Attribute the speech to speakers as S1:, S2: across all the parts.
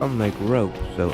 S1: I'll make rope, so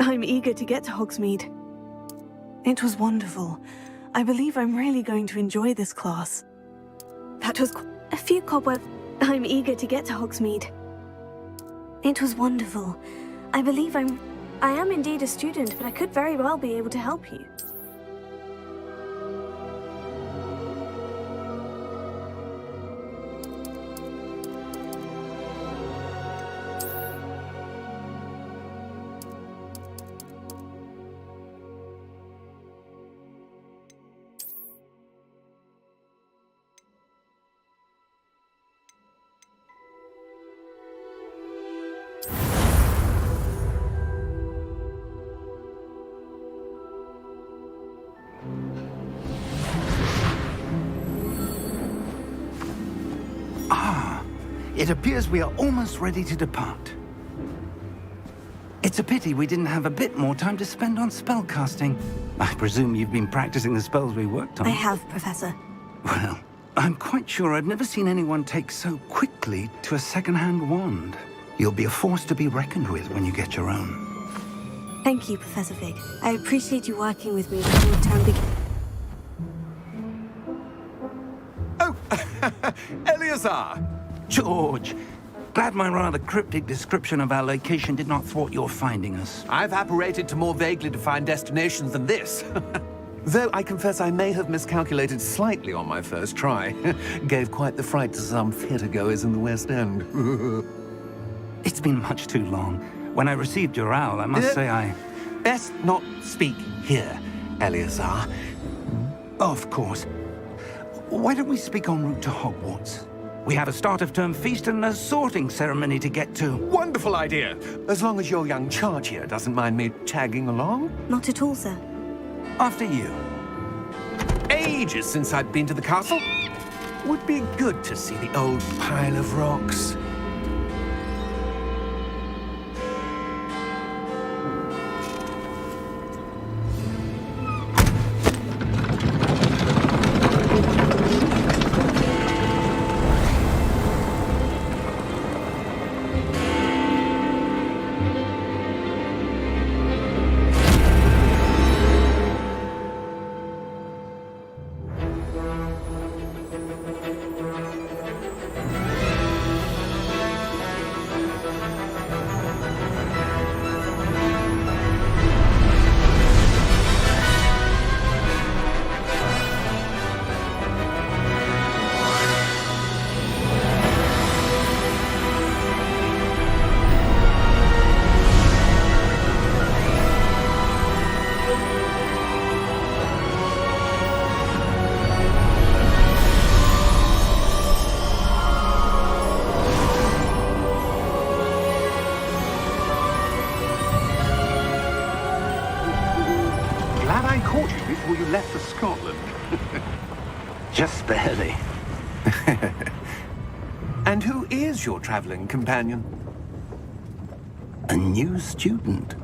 S1: I'm eager to get to Hogsmeade. It was wonderful. I believe I'm really going to enjoy this class. That was a few cobwebs. I'm eager to get to Hogsmeade. It was wonderful. I believe I am indeed a student, but I could very well be able to help you.
S2: It appears we are almost ready to depart. It's a pity we didn't have a bit more time to spend on spellcasting. I presume you've been practicing the spells we worked on.
S1: I have, Professor.
S2: Well, I'm quite sure I've never seen anyone take so quickly to a second-hand wand. You'll be a force to be reckoned with when you get your own.
S1: Thank you, Professor Fig. I appreciate you working with me before the term begins.
S3: Oh, Eleazar!
S2: George, glad my rather cryptic description of our location did not thwart your finding us.
S3: I've apparated to more vaguely defined destinations than this. Though I confess I may have miscalculated slightly on my first try. Gave quite the fright to some theatre-goers in the West End.
S2: It's been much too long. When I received your owl, I must say I...
S3: Best not speak here, Eleazar.
S2: Of course. Why don't we speak en route to Hogwarts? We have a start-of-term feast and a sorting ceremony to get to.
S3: Wonderful idea! As long as your young charge here doesn't mind me tagging along.
S1: Not at all, sir.
S2: After you.
S3: Ages since I'd been to the castle. Would be good to see the old pile of rocks.
S4: Before you left for Scotland.
S2: Just barely.
S3: And who is your traveling companion?
S2: A new student.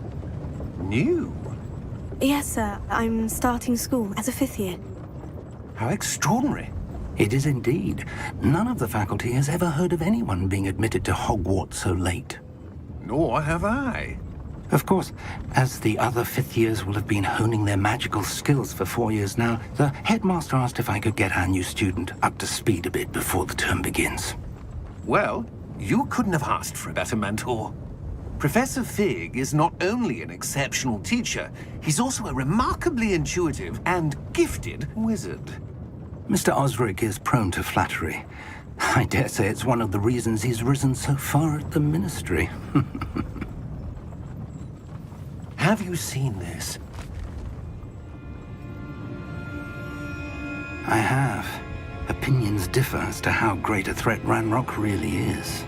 S3: New?
S1: Yes, sir. I'm starting school as a 5th year.
S3: How extraordinary.
S2: It is indeed. None of the faculty has ever heard of anyone being admitted to Hogwarts so late.
S3: Nor have I.
S2: Of course, as the other 5th years will have been honing their magical skills for 4 years now, the headmaster asked if I could get our new student up to speed a bit before the term begins.
S3: Well, you couldn't have asked for a better mentor. Professor Fig is not only an exceptional teacher, he's also a remarkably intuitive and gifted wizard.
S2: Mr. Osric is prone to flattery. I dare say it's one of the reasons he's risen so far at the Ministry.
S3: Have you seen this?
S2: I have. Opinions differ as to how great a threat Ranrock really is.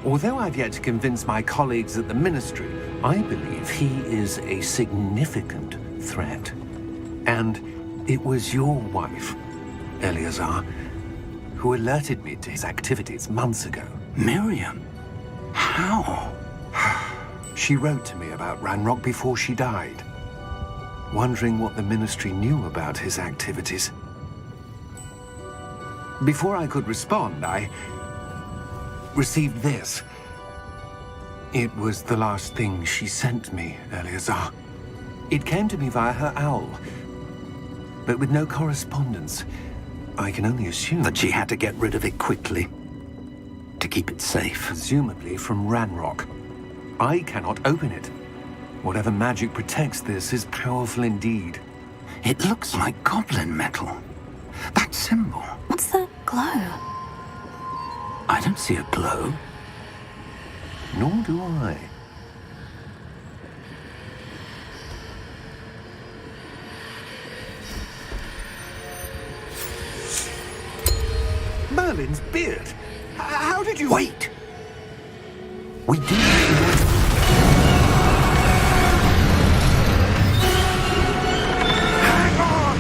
S3: Although I've yet to convince my colleagues at the Ministry, I believe he is a significant threat. And it was your wife, Eleazar, who alerted me to his activities months ago.
S2: Miriam? How?
S3: She wrote to me about Ranrock before she died, wondering what the Ministry knew about his activities. Before I could respond, I received this. It was the last thing she sent me, Eleazar. It came to me via her owl, but with no correspondence. I can only assume
S2: That she had to get rid of it quickly to keep it safe.
S3: presumably from Ranrock. I cannot open it. Whatever magic protects this is powerful indeed.
S2: It looks like goblin metal. That symbol.
S1: What's the glow?
S2: I don't see a glow.
S3: Nor do I. Merlin's beard. How did you...
S2: Wait! We do...
S3: Hang on!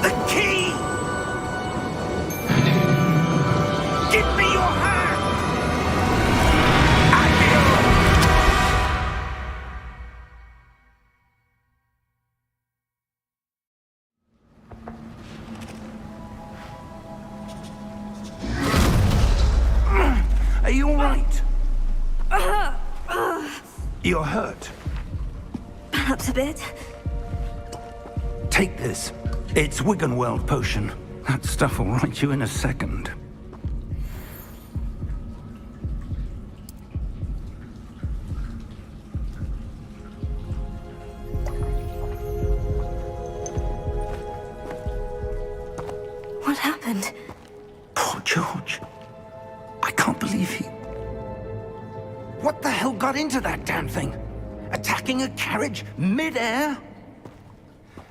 S3: The key! Give me your hand! Are you all right? You're hurt.
S1: Perhaps a bit.
S2: Take this. It's Wiggenweld potion. That stuff will right you in a second.
S1: What happened?
S2: Poor George. I can't believe he... What the hell got into that damn thing? Attacking a carriage mid-air?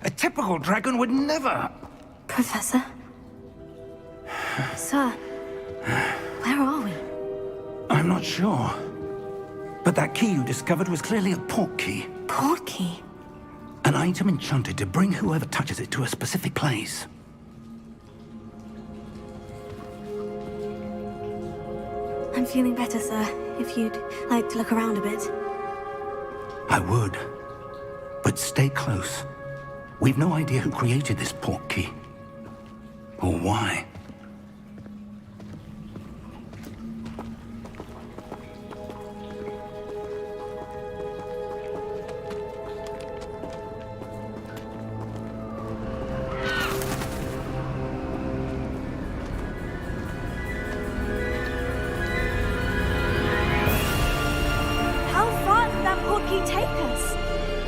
S2: A typical dragon would never...
S1: Professor? Sir, where are we?
S2: I'm not sure. But that key you discovered was clearly a port key.
S1: Port key?
S2: An item enchanted to bring whoever touches it to a specific place.
S1: I'm feeling better, sir. If you'd like to look around a bit.
S2: I would. But stay close. We've no idea who created this port key. Or why.
S1: How far did that port key take us?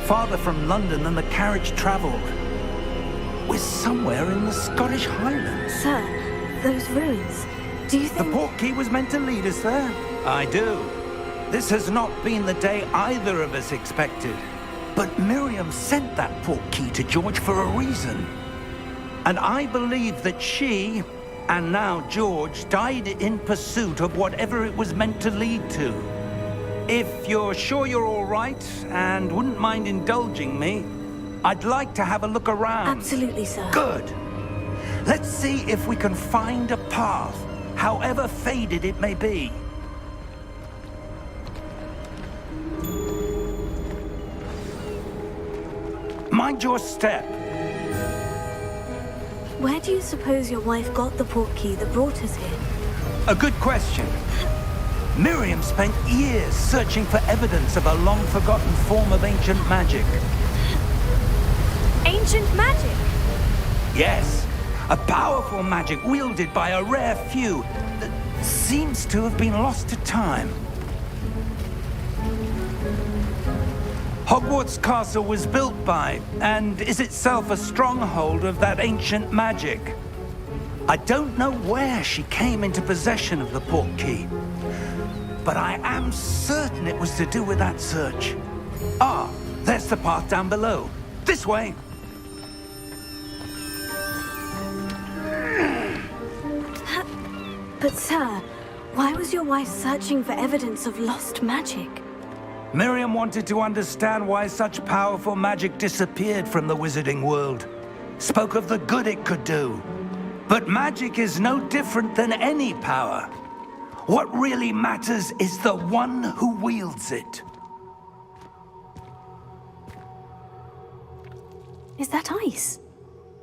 S2: Farther from London than the carriage traveled. We're somewhere in the Scottish Highlands.
S1: Sir, those ruins. Do you
S2: The
S1: think...
S2: port key was meant to lead us there? I do. This has not been the day either of us expected. But Miriam sent that port key to George for a reason. And I believe that she, and now George, died in pursuit of whatever it was meant to lead to. If you're sure you're all right and wouldn't mind indulging me, I'd like to have a look around.
S1: Absolutely, sir.
S2: Good. Let's see if we can find a path, however faded it may be. Mind your step.
S1: Where do you suppose your wife got the port key that brought us here?
S2: A good question. Miriam spent years searching for evidence of a long-forgotten form of ancient magic.
S1: Ancient magic?
S2: Yes, a powerful magic wielded by a rare few that seems to have been lost to time. Hogwarts Castle was built by, and is itself a stronghold of that ancient magic. I don't know where she came into possession of the port key, but I am certain it was to do with that search. Ah, there's the path down below. This way.
S1: But sir, Why was your wife searching for evidence of lost magic?
S2: Miriam wanted to understand why such powerful magic disappeared from the wizarding world. Spoke of the good it could do. But magic is no different than any power. What really matters is the one who wields it.
S1: Is that ice?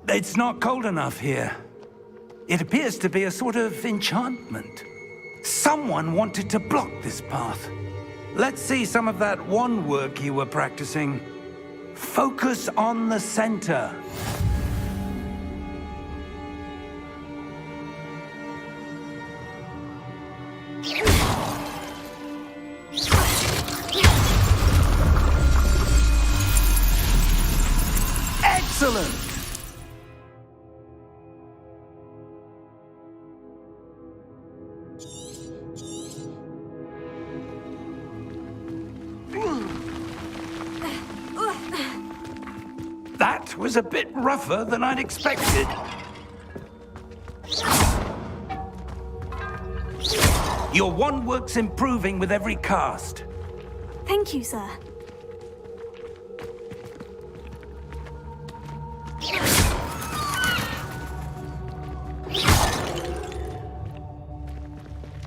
S2: It's not cold enough here. It appears to be a sort of enchantment. Someone wanted to block this path. Let's see some of that wand work you were practicing. Focus on the center. Excellent! That was a bit rougher than I'd expected. Your wand work's improving with every cast.
S1: Thank you, sir.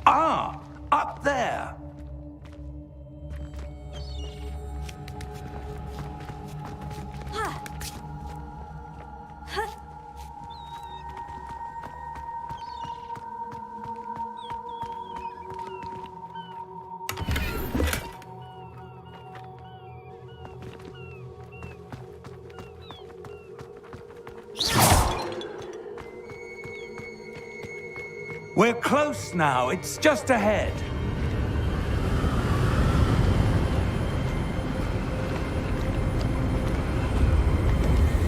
S2: Ah, up there. We're close now. It's just ahead.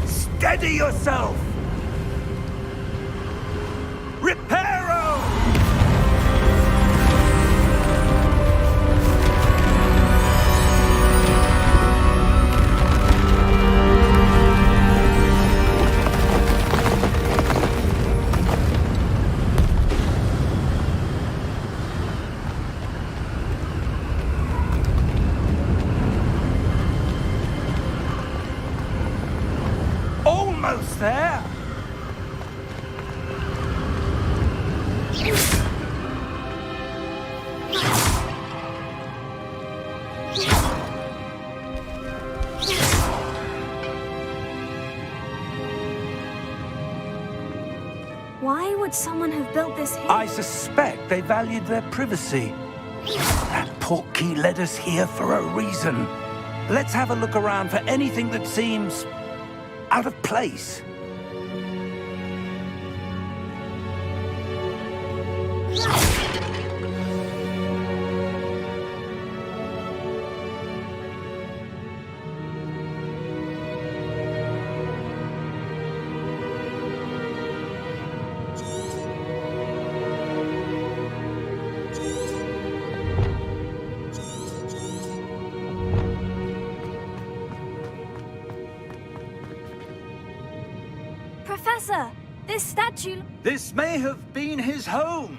S2: Steady yourself! Reparo! Almost there.
S1: Why would someone have built this here?
S2: I suspect they valued their privacy. That portkey led us here for a reason. Let's have a look around for anything that seems out of place.
S1: Professor, this statue...
S2: This may have been his home.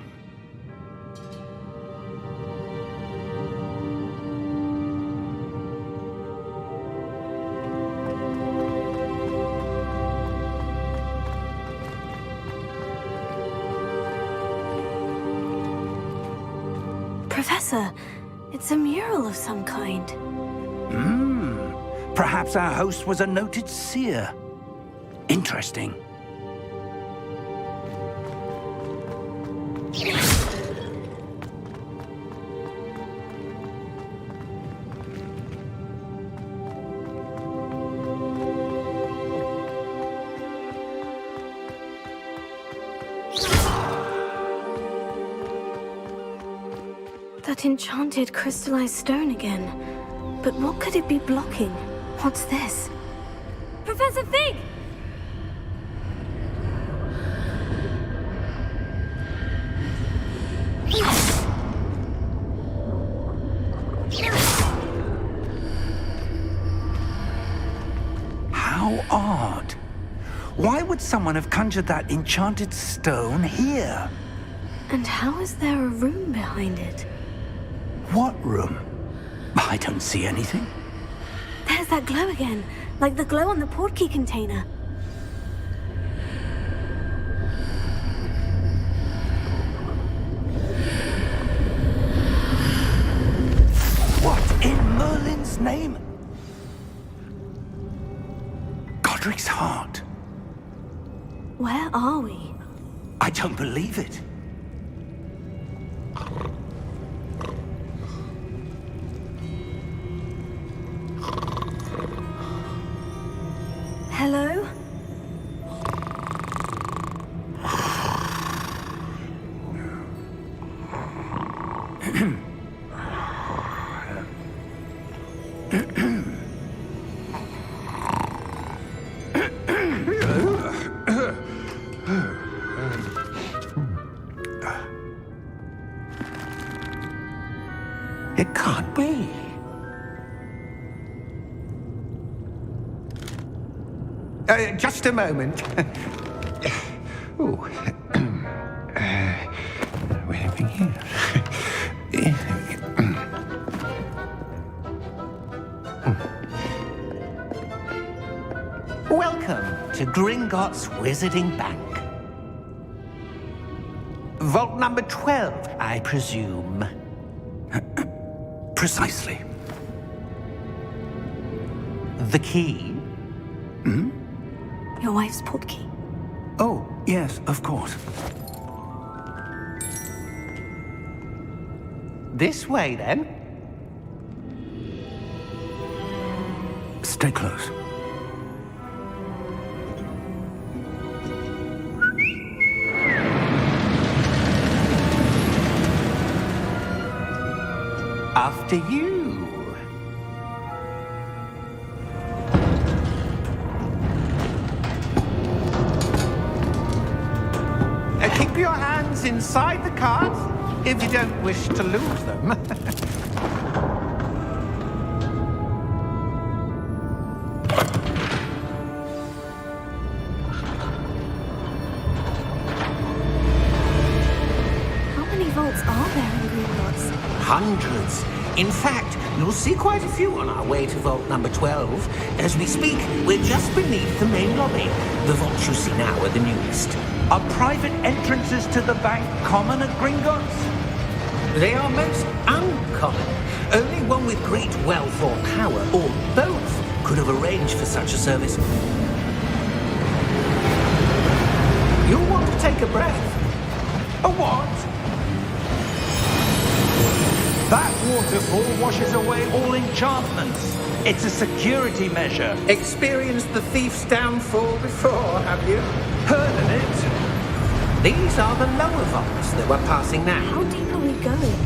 S1: Professor, it's a mural of some kind.
S2: Perhaps our host was a noted seer. Interesting.
S1: That enchanted crystallized stone again. But what could it be blocking? What's this? Professor Fig!
S2: How odd. Why would someone have conjured that enchanted stone here?
S1: And how is there a room behind it?
S2: What room? I don't see anything.
S1: There's that glow again, like the glow on the portkey container.
S2: What in Merlin's name? Godric's heart.
S1: Where are we?
S2: I don't believe it.
S1: Hello?
S3: It can't be. Just a moment. Oh. Where are we here? Welcome to Gringotts Wizarding Bank. Vault number 12, I presume.
S2: Precisely.
S3: The key?
S1: Your wife's portkey.
S2: Oh, yes, of course.
S3: This way, then.
S2: Stay close.
S3: After you. Keep your hands inside the cart if you don't wish to lose them.
S1: How many vaults are there in Gringotts?
S3: Hundreds. In fact, you'll see quite a few on our way to vault number 12. As we speak, we're just beneath the main lobby. The vaults you see now are the newest.
S2: Are private entrances to the bank common at Gringotts?
S3: They are most uncommon. Only one with great wealth or power, or both, could have arranged for such a service. You'll want to take a breath. A what?
S4: That waterfall washes away all enchantments. It's a security measure.
S3: Experienced the thief's downfall before, have you?
S4: Heard of it?
S3: These are the lower vaults that we're passing now.
S1: How deep are we going?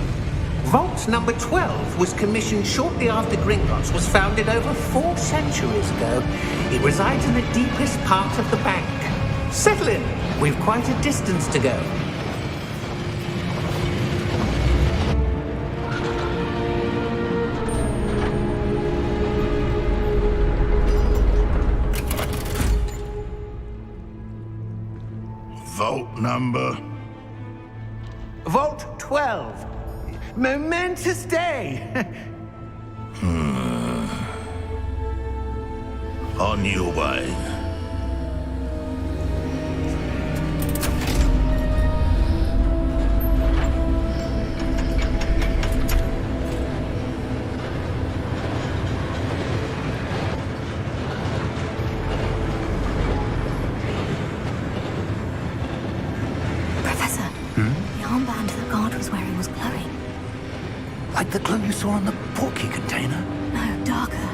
S3: Vault number 12 was commissioned shortly after Gringotts was founded over 4 centuries ago. It resides in the deepest part of the bank. Settle in. We've quite a distance to go.
S5: Vault number?
S3: Vault 12. Momentous day.
S5: On your way.
S1: Professor, the armband the guard was wearing was glowing.
S2: Like the glow you saw on the portkey container?
S1: No, darker.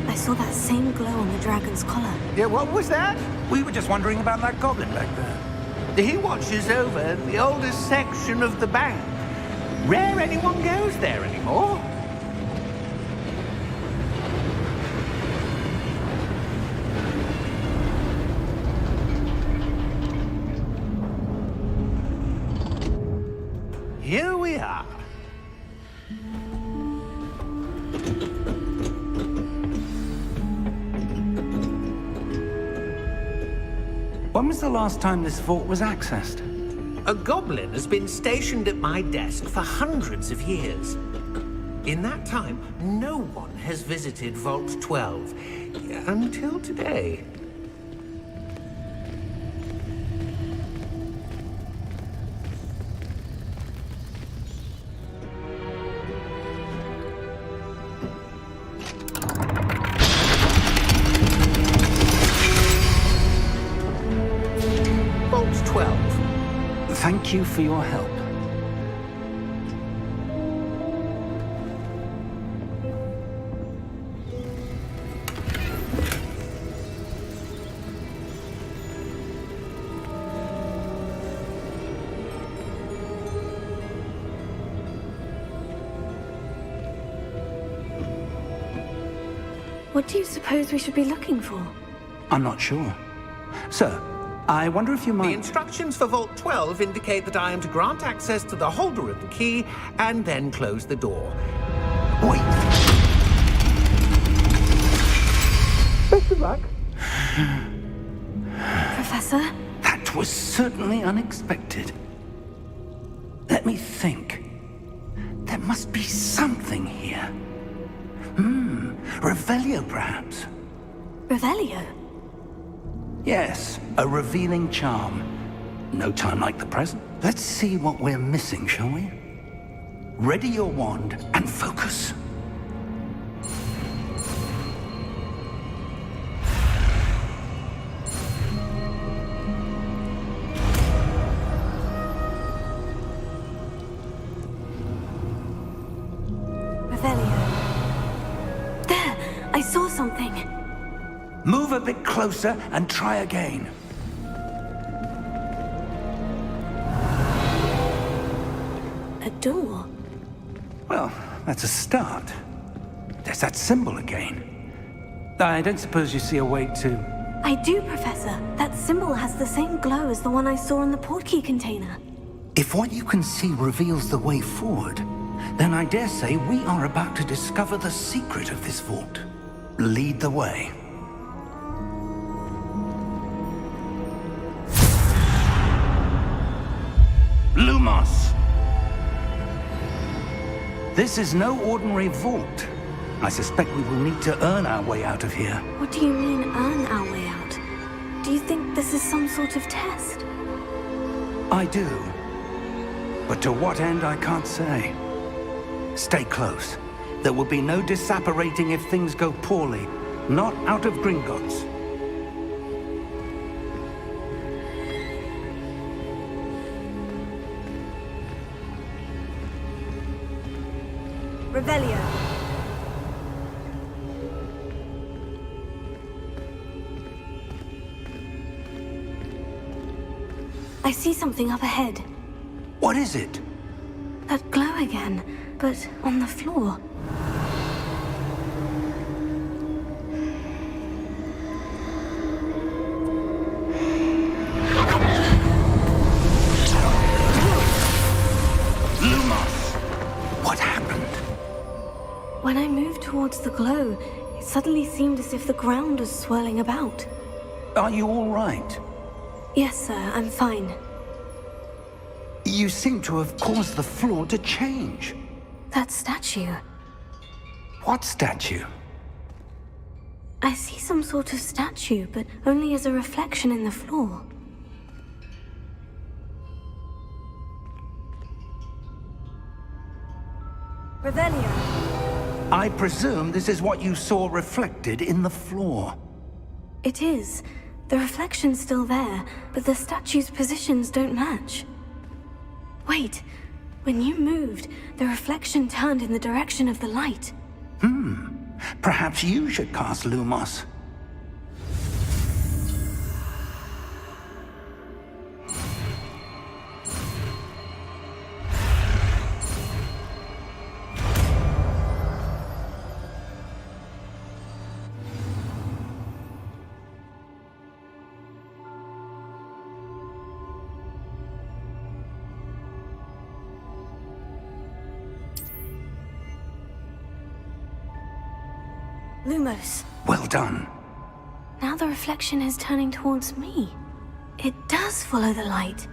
S1: I saw that same glow on the dragon's collar.
S3: Yeah, what was that?
S2: We were just wondering about that goblin back there.
S3: He watches over the oldest section of the bank. Rare anyone goes there anymore. Here we are.
S2: When was the last time this vault was accessed?
S3: A goblin has been stationed at my desk for hundreds of years. In that time, no one has visited Vault 12 until today. Vault 12.
S2: Thank you for your help.
S1: What do you suppose we should be looking for?
S2: I'm not sure. Sir, I wonder if you
S3: The
S2: might...
S3: instructions for Vault 12 indicate that I am to grant access to the holder of the key and then close the door.
S2: Wait!
S3: Best of luck.
S1: Professor?
S2: That was certainly unexpected. Let me think. There must be something here. Revelio, perhaps?
S1: Revelio?
S2: Yes, a revealing charm. No time like the present. Let's see what we're missing, shall we? Ready your wand and focus.
S1: Revelio. There! I saw something.
S2: Move a bit closer and try again.
S1: A door.
S2: Well, that's a start. There's that symbol again. I don't suppose you see a way to...
S1: I do, Professor. That symbol has the same glow as the one I saw in the portkey container.
S2: If what you can see reveals the way forward, then I dare say we are about to discover the secret of this vault. Lead the way. Lumos! This is no ordinary vault. I suspect we will need to earn our way out of here.
S1: What do you mean, earn our way out? Do you think this is some sort of test?
S2: I do. But to what end, I can't say. Stay close. There will be no disapparating if things go poorly. Not out of Gringotts.
S1: Revelio. I see something up ahead.
S2: What is it?
S1: That glow again, but on the floor.
S2: Lumos! What happened?
S1: When I moved towards the glow, it suddenly seemed as if the ground was swirling about.
S2: Are you all right?
S1: Yes, sir, I'm fine.
S2: You seem to have caused the floor to change.
S1: That statue.
S2: What statue?
S1: I see some sort of statue, but only as a reflection in the floor. Revelio.
S2: I presume this is what you saw reflected in the floor.
S1: It is. The reflection's still there, but the statue's positions don't match. Wait. When you moved, the reflection turned in the direction of the light.
S2: Perhaps you should cast Lumos.
S1: Lumos.
S2: Well done.
S1: Now the reflection is turning towards me. It does follow the light.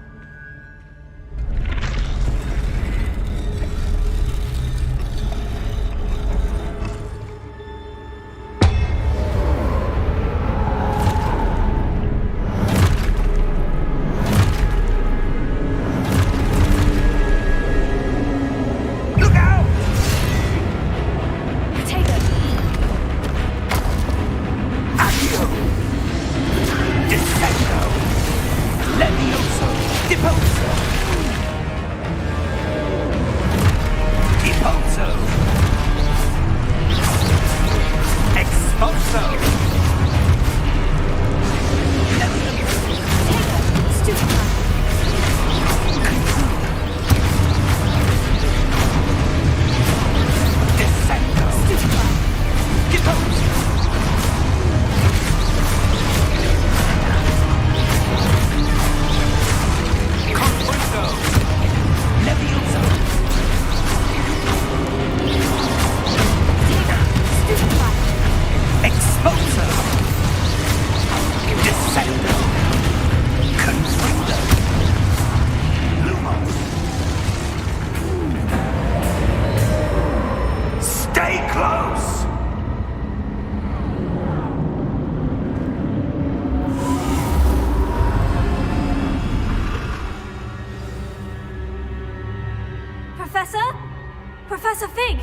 S6: Professor Fig!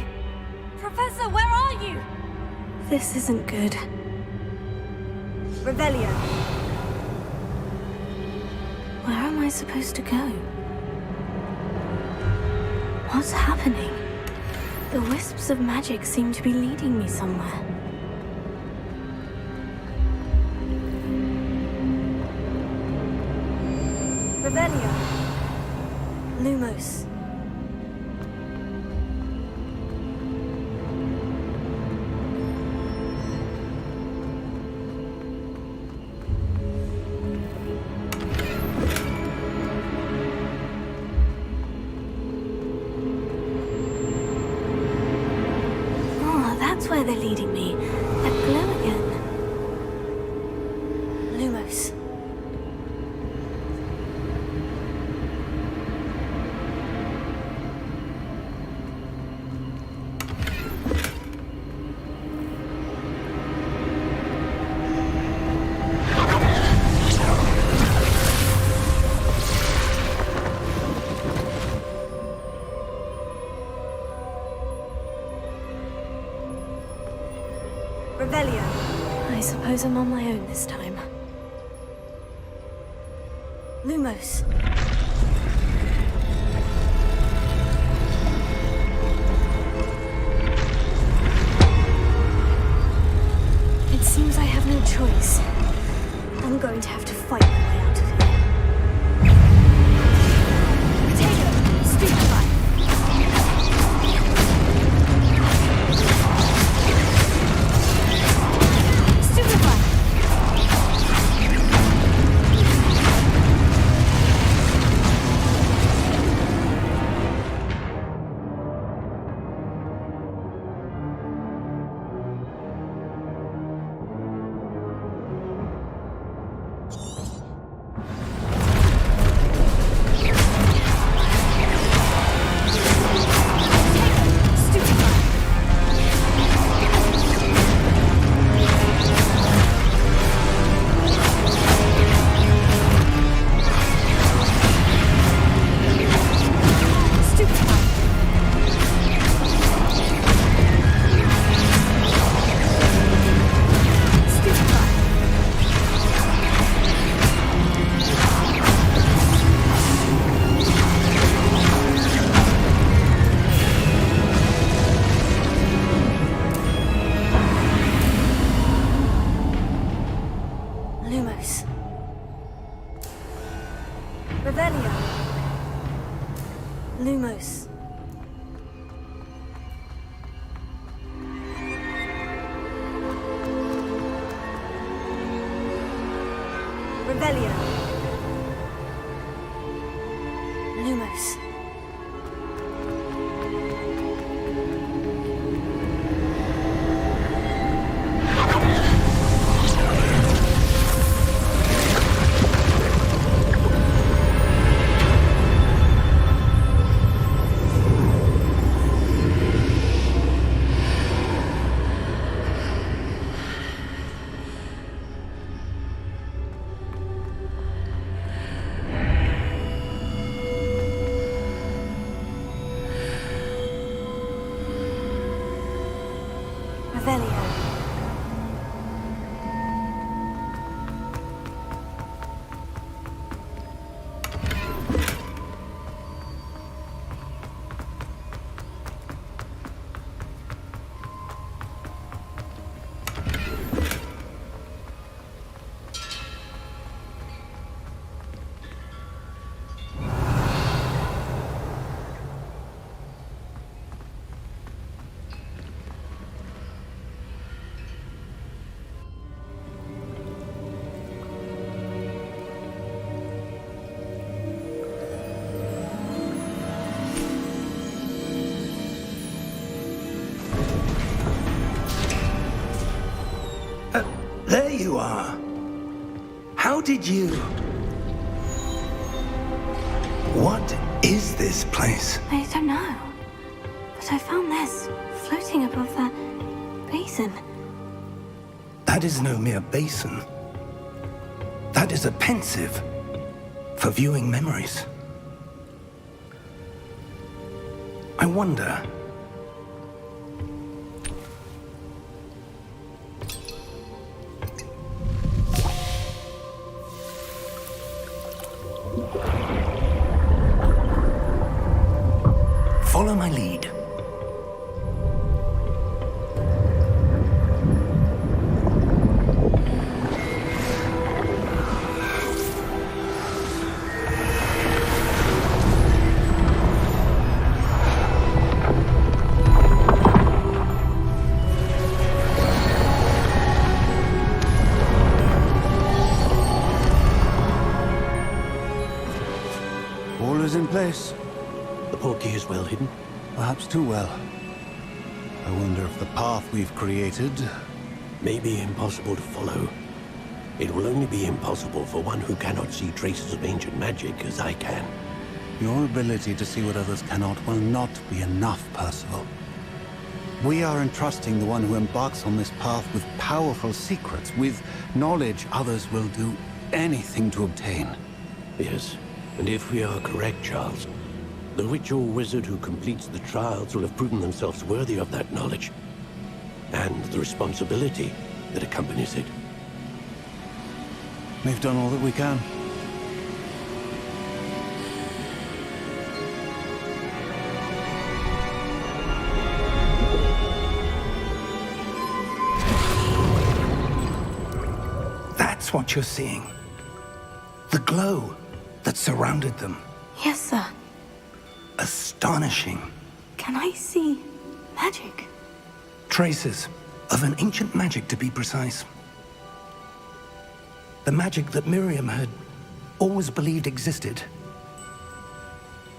S6: Professor, where are you?
S1: This isn't good.
S6: Revelio.
S1: Where am I supposed to go? What's happening? The wisps of magic seem to be leading me somewhere.
S6: Revelio. Lumos.
S1: That's where they're leading me. That glow again.
S6: Lumos. Revelio.
S1: I suppose I'm on my own this time.
S6: Lumos.
S1: It seems I have no choice. I'm going to have to fight my way out of here.
S6: Potato. Stupefy. Revelio. Lumos. Revelio. Lumos. Revelio.
S2: There you are. How did you... What is this place?
S1: I don't know. But I found this floating above that basin.
S2: That is no mere basin. That is a pensive for viewing memories. I wonder,
S7: hiding place.
S8: The portkey is well hidden.
S7: Perhaps too well. I wonder if the path we've created...
S8: May be impossible to follow. It will only be impossible for one who cannot see traces of ancient magic as I can.
S7: Your ability to see what others cannot will not be enough, Percival. We are entrusting the one who embarks on this path with powerful secrets, with knowledge others will do anything to obtain.
S8: Yes, and if we are correct, Charles, the witch or wizard who completes the trials will have proven themselves worthy of that knowledge, and the responsibility that accompanies it.
S7: We've done all that we can.
S2: That's what you're seeing. The glow that surrounded them.
S1: Yes, sir.
S2: Astonishing.
S1: Can I see magic?
S2: Traces of an ancient magic, to be precise. The magic that Miriam had always believed existed,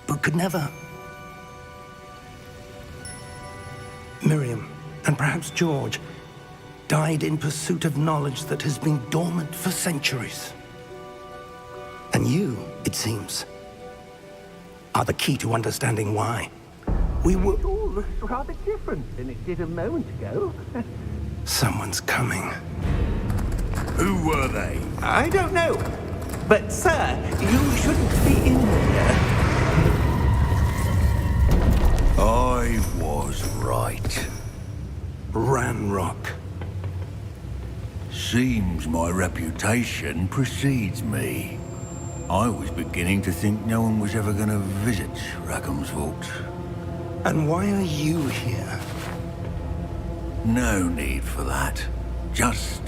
S2: but could never. Miriam, and perhaps George, died in pursuit of knowledge that has been dormant for centuries. And you, it seems, are the key to understanding why. We were...
S9: It all looks rather different than it did a moment ago.
S2: Someone's coming.
S5: Who were they?
S9: I don't know. But, sir, you shouldn't be in here.
S5: I was right.
S2: Ranrock.
S5: Seems my reputation precedes me. I was beginning to think no one was ever going to visit Rackham's vault.
S2: And why are you here?
S5: No need for that. Just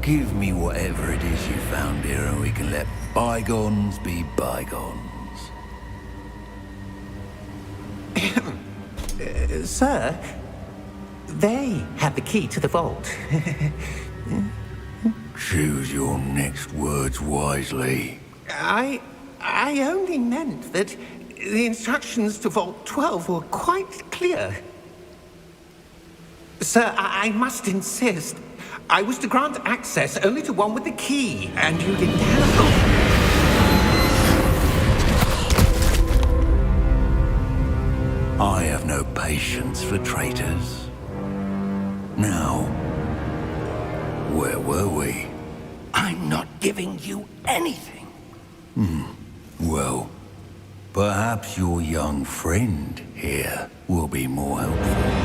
S5: give me whatever it is you found here and we can let bygones be bygones.
S9: Sir, they have the key to the vault.
S5: Choose your next words wisely.
S9: I only meant that the instructions to Vault 12 were quite clear. Sir, I must insist. I was to grant access only to one with the key, and you didn't have...
S5: I have no patience for traitors. Now, where were we?
S2: I'm not giving you anything.
S5: Well, perhaps your young friend here will be more helpful.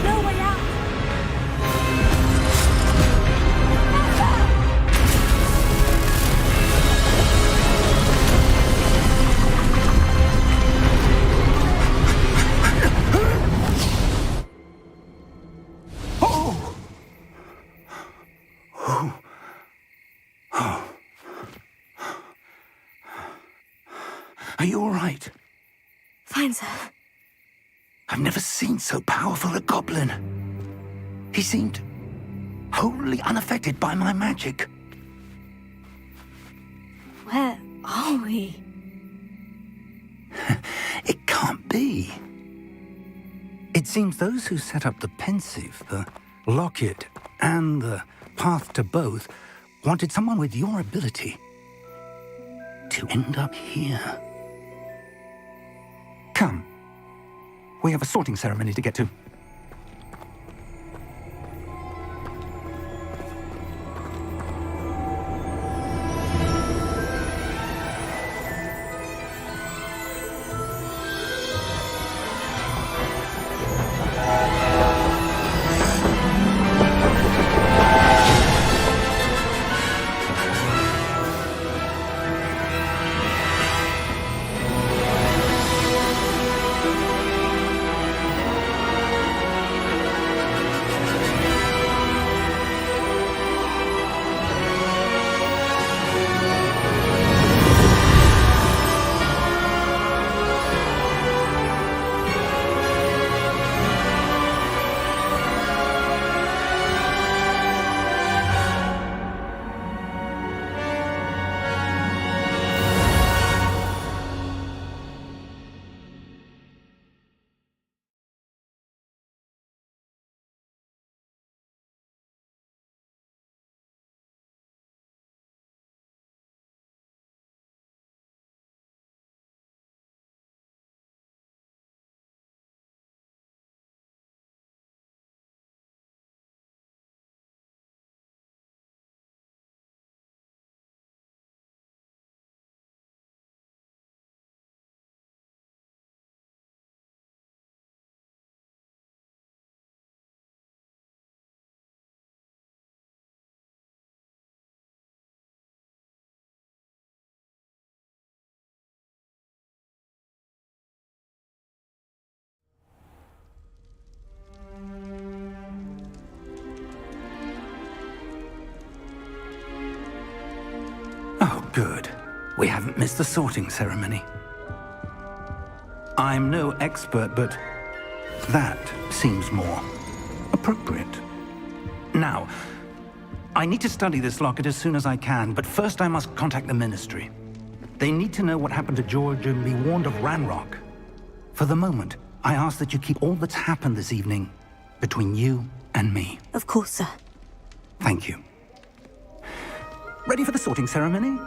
S6: No way out!
S2: Are you all right?
S1: Fine, sir.
S2: I've never seen so powerful a goblin. He seemed wholly unaffected by my magic.
S1: Where are we?
S2: It can't be. It seems those who set up the pensive, the locket, and the path to both wanted someone with your ability to end up here. Come. We have a sorting ceremony to get to. Good. We haven't missed the sorting ceremony. I'm no expert, but that seems more appropriate. Now, I need to study this locket as soon as I can, but first I must contact the Ministry. They need to know what happened to George and be warned of Ranrock. For the moment, I ask that you keep all that's happened this evening between you and me.
S1: Of course, sir.
S2: Thank you. Ready for the sorting ceremony?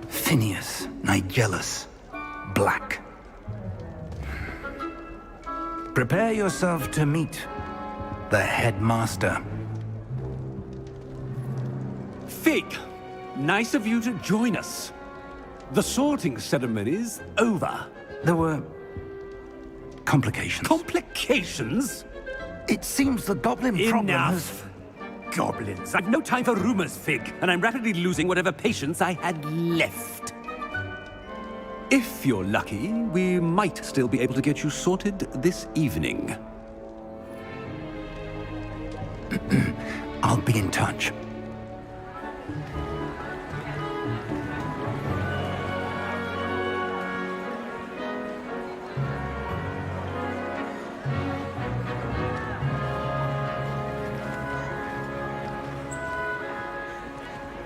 S2: Phineas, Nigellus, Black. Prepare yourself to meet the headmaster.
S10: Fig, nice of you to join us. The sorting ceremony's over.
S2: There were complications.
S10: Complications?
S2: It seems the goblin problem has...
S10: Enough! Goblins. I've no time for rumors, Fig, and I'm rapidly losing whatever patience I had left. If you're lucky, we might still be able to get you sorted this evening.
S2: I'll be in touch.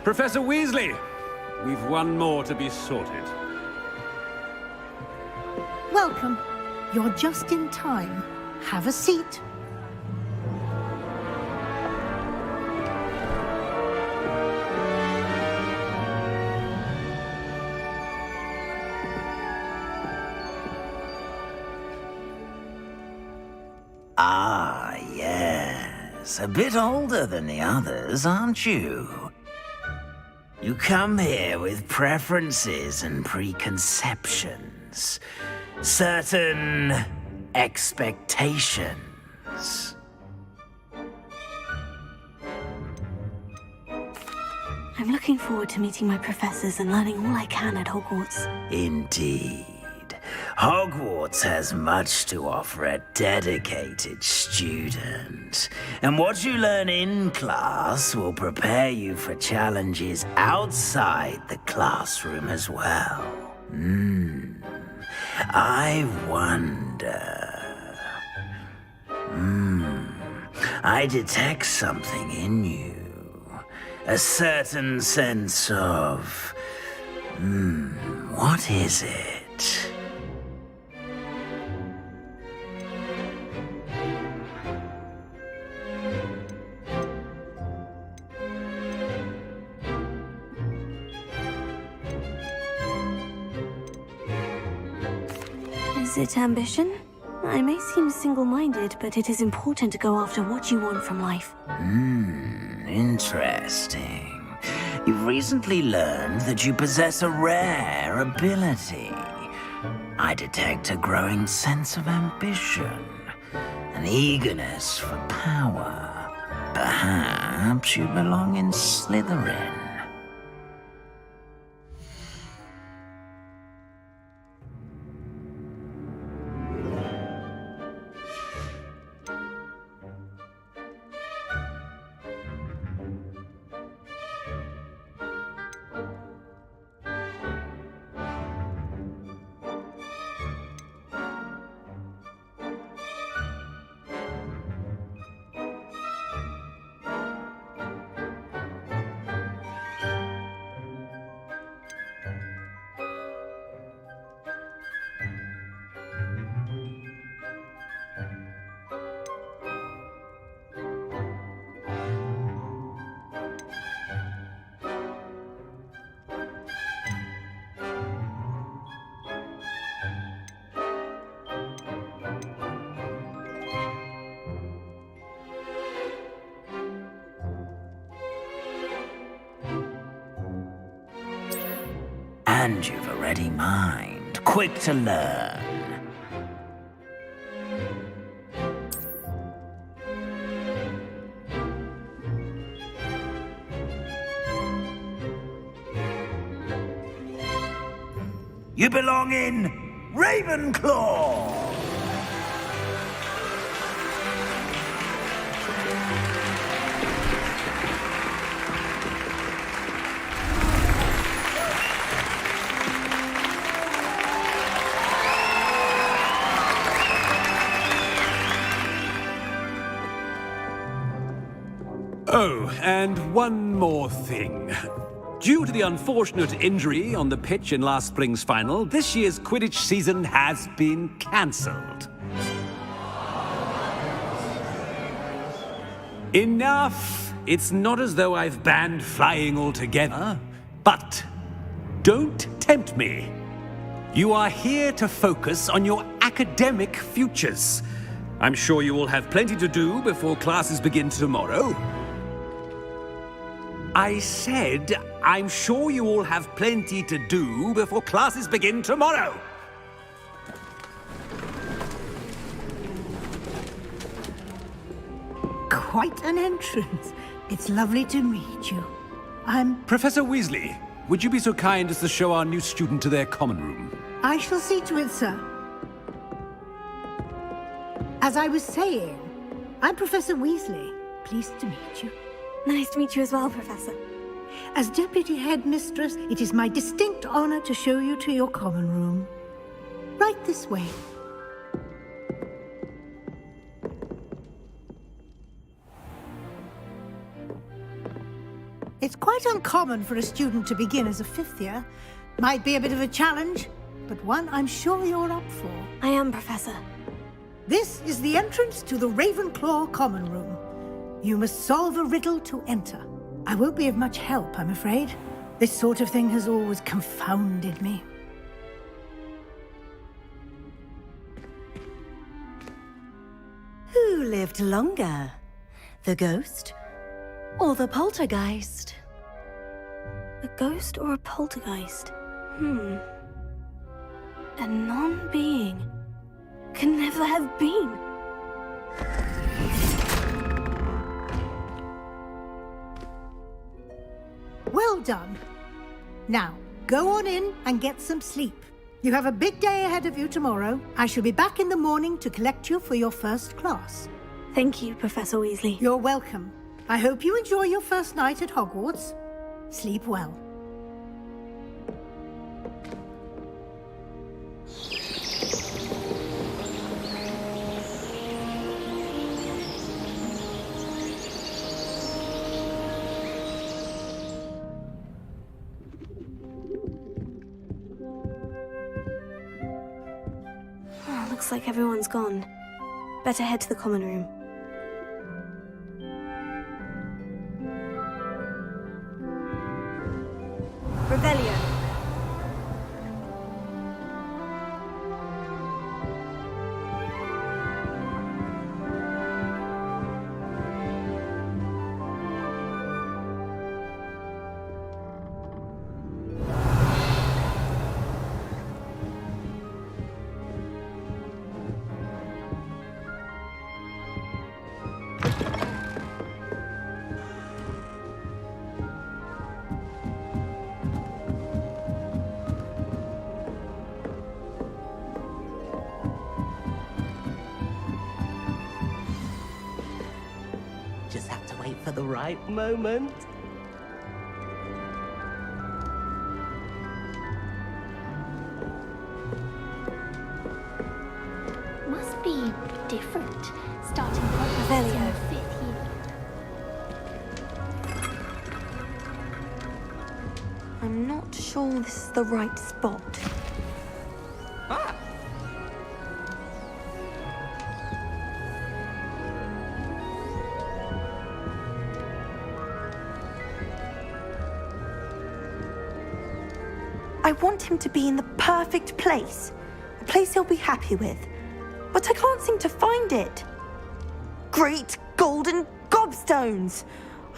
S10: Professor Weasley, we've one more to be sorted.
S6: Welcome. You're just in time. Have a seat.
S11: Ah, yes. A bit older than the others, aren't you? You come here with preferences and preconceptions. Certain expectations.
S1: I'm looking forward to meeting my professors and learning all I can at Hogwarts.
S11: Indeed. Hogwarts has much to offer a dedicated student. And what you learn in class will prepare you for challenges outside the classroom as well. I wonder... I detect something in you. A certain sense of... what is it?
S1: Is it ambition? I may seem single-minded, but it is important to go after what you want from life.
S11: Interesting. You've recently learned that you possess a rare ability. I detect a growing sense of ambition, an eagerness for power. Perhaps you belong in Slytherin. And you've a ready mind, quick to learn. You belong in Ravenclaw!
S10: Oh, and one more thing. Due to the unfortunate injury on the pitch in last spring's final, this year's Quidditch season has been cancelled. Enough! It's not as though I've banned flying altogether, but don't tempt me. You are here to focus on your academic futures. I'm sure you will have plenty to do before classes begin tomorrow. I said, I'm sure you all have plenty to do before classes begin tomorrow.
S6: Quite an entrance. It's lovely to meet you.
S10: Professor Weasley, would you be so kind as to show our new student to their common room?
S6: I shall see to it, sir. As I was saying, I'm Professor Weasley. Pleased to meet you.
S1: Nice to meet you as well, Professor.
S6: As Deputy Headmistress, it is my distinct honor to show you to your common room. Right this way. It's quite uncommon for a student to begin as a fifth year. Might be a bit of a challenge, but one I'm sure you're up for.
S1: I am, Professor.
S6: This is the entrance to the Ravenclaw common room. You must solve a riddle to enter. I won't be of much help, I'm afraid. This sort of thing has always confounded me.
S12: Who lived longer? The ghost or the poltergeist?
S1: A ghost or a poltergeist? A non-being can never have been.
S6: Well done. Now, go on in and get some sleep. You have a big day ahead of you tomorrow. I shall be back in the morning to collect you for your first class.
S1: Thank you, Professor Weasley.
S6: You're welcome. I hope you enjoy your first night at Hogwarts. Sleep well.
S1: Looks like everyone's gone. Better head to the common room. Revelio.
S13: Just have to wait for the right moment.
S14: Must be different, starting from
S1: Revelio.
S14: 5th year.
S15: I'm not sure this is the right spot. I want him to be in the perfect place. A place he'll be happy with. But I can't seem to find it. Great golden gobstones!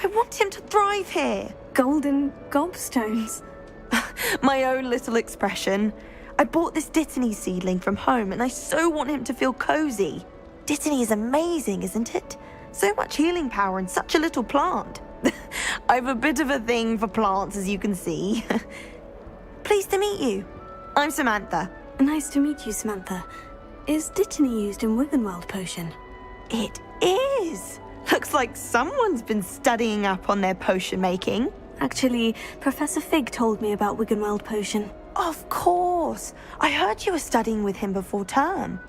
S15: I want him to thrive here.
S1: Golden gobstones?
S15: My own little expression. I bought this Dittany seedling from home and I so want him to feel cozy. Dittany is amazing, isn't it? So much healing power in such a little plant. I've a bit of a thing for plants, as you can see. Pleased to meet you. I'm Samantha.
S1: Nice to meet you, Samantha. Is Dittany used in Wiggenweld potion?
S15: It is! Looks like someone's been studying up on their potion making.
S1: Actually, Professor Fig told me about Wiggenweld potion.
S15: Of course! I heard you were studying with him before term.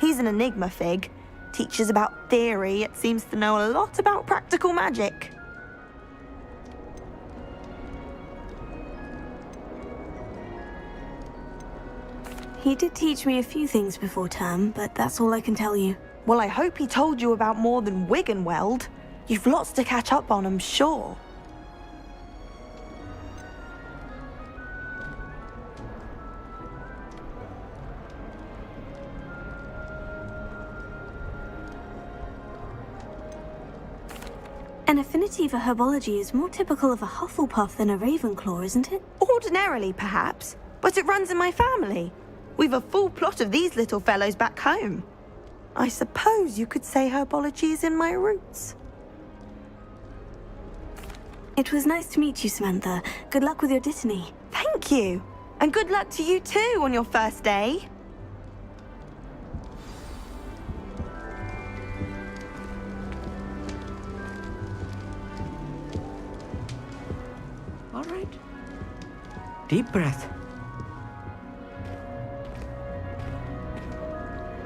S15: He's an enigma, Fig. Teaches about theory, yet seems to know a lot about practical magic.
S1: He did teach me a few things before term, but that's all I can tell you.
S15: Well, I hope he told you about more than Wiggenweld. You've lots to catch up on, I'm sure.
S1: An affinity for herbology is more typical of a Hufflepuff than a Ravenclaw, isn't it?
S15: Ordinarily, perhaps, but it runs in my family. We've a full plot of these little fellows back home. I suppose you could say herbology is in my roots.
S1: It was nice to meet you, Samantha. Good luck with your Dittany.
S15: Thank you. And good luck to you too on your first day.
S13: All right. Deep breath.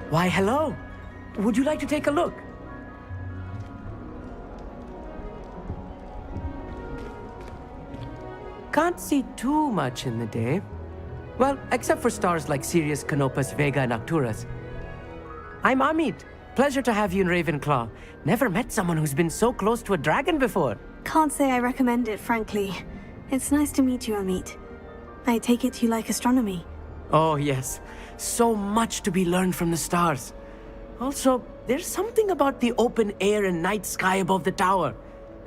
S13: Why, hello. Would you like to take a look? Can't see too much in the day. Well, except for stars like Sirius, Canopus, Vega, and Arcturus. I'm Amit. Pleasure to have you in Ravenclaw. Never met someone who's been so close to a dragon before.
S1: Can't say I recommend it, frankly. It's nice to meet you, Amit. I take it you like astronomy.
S13: Oh, yes. So much to be learned from the stars. Also, there's something about the open air and night sky above the tower.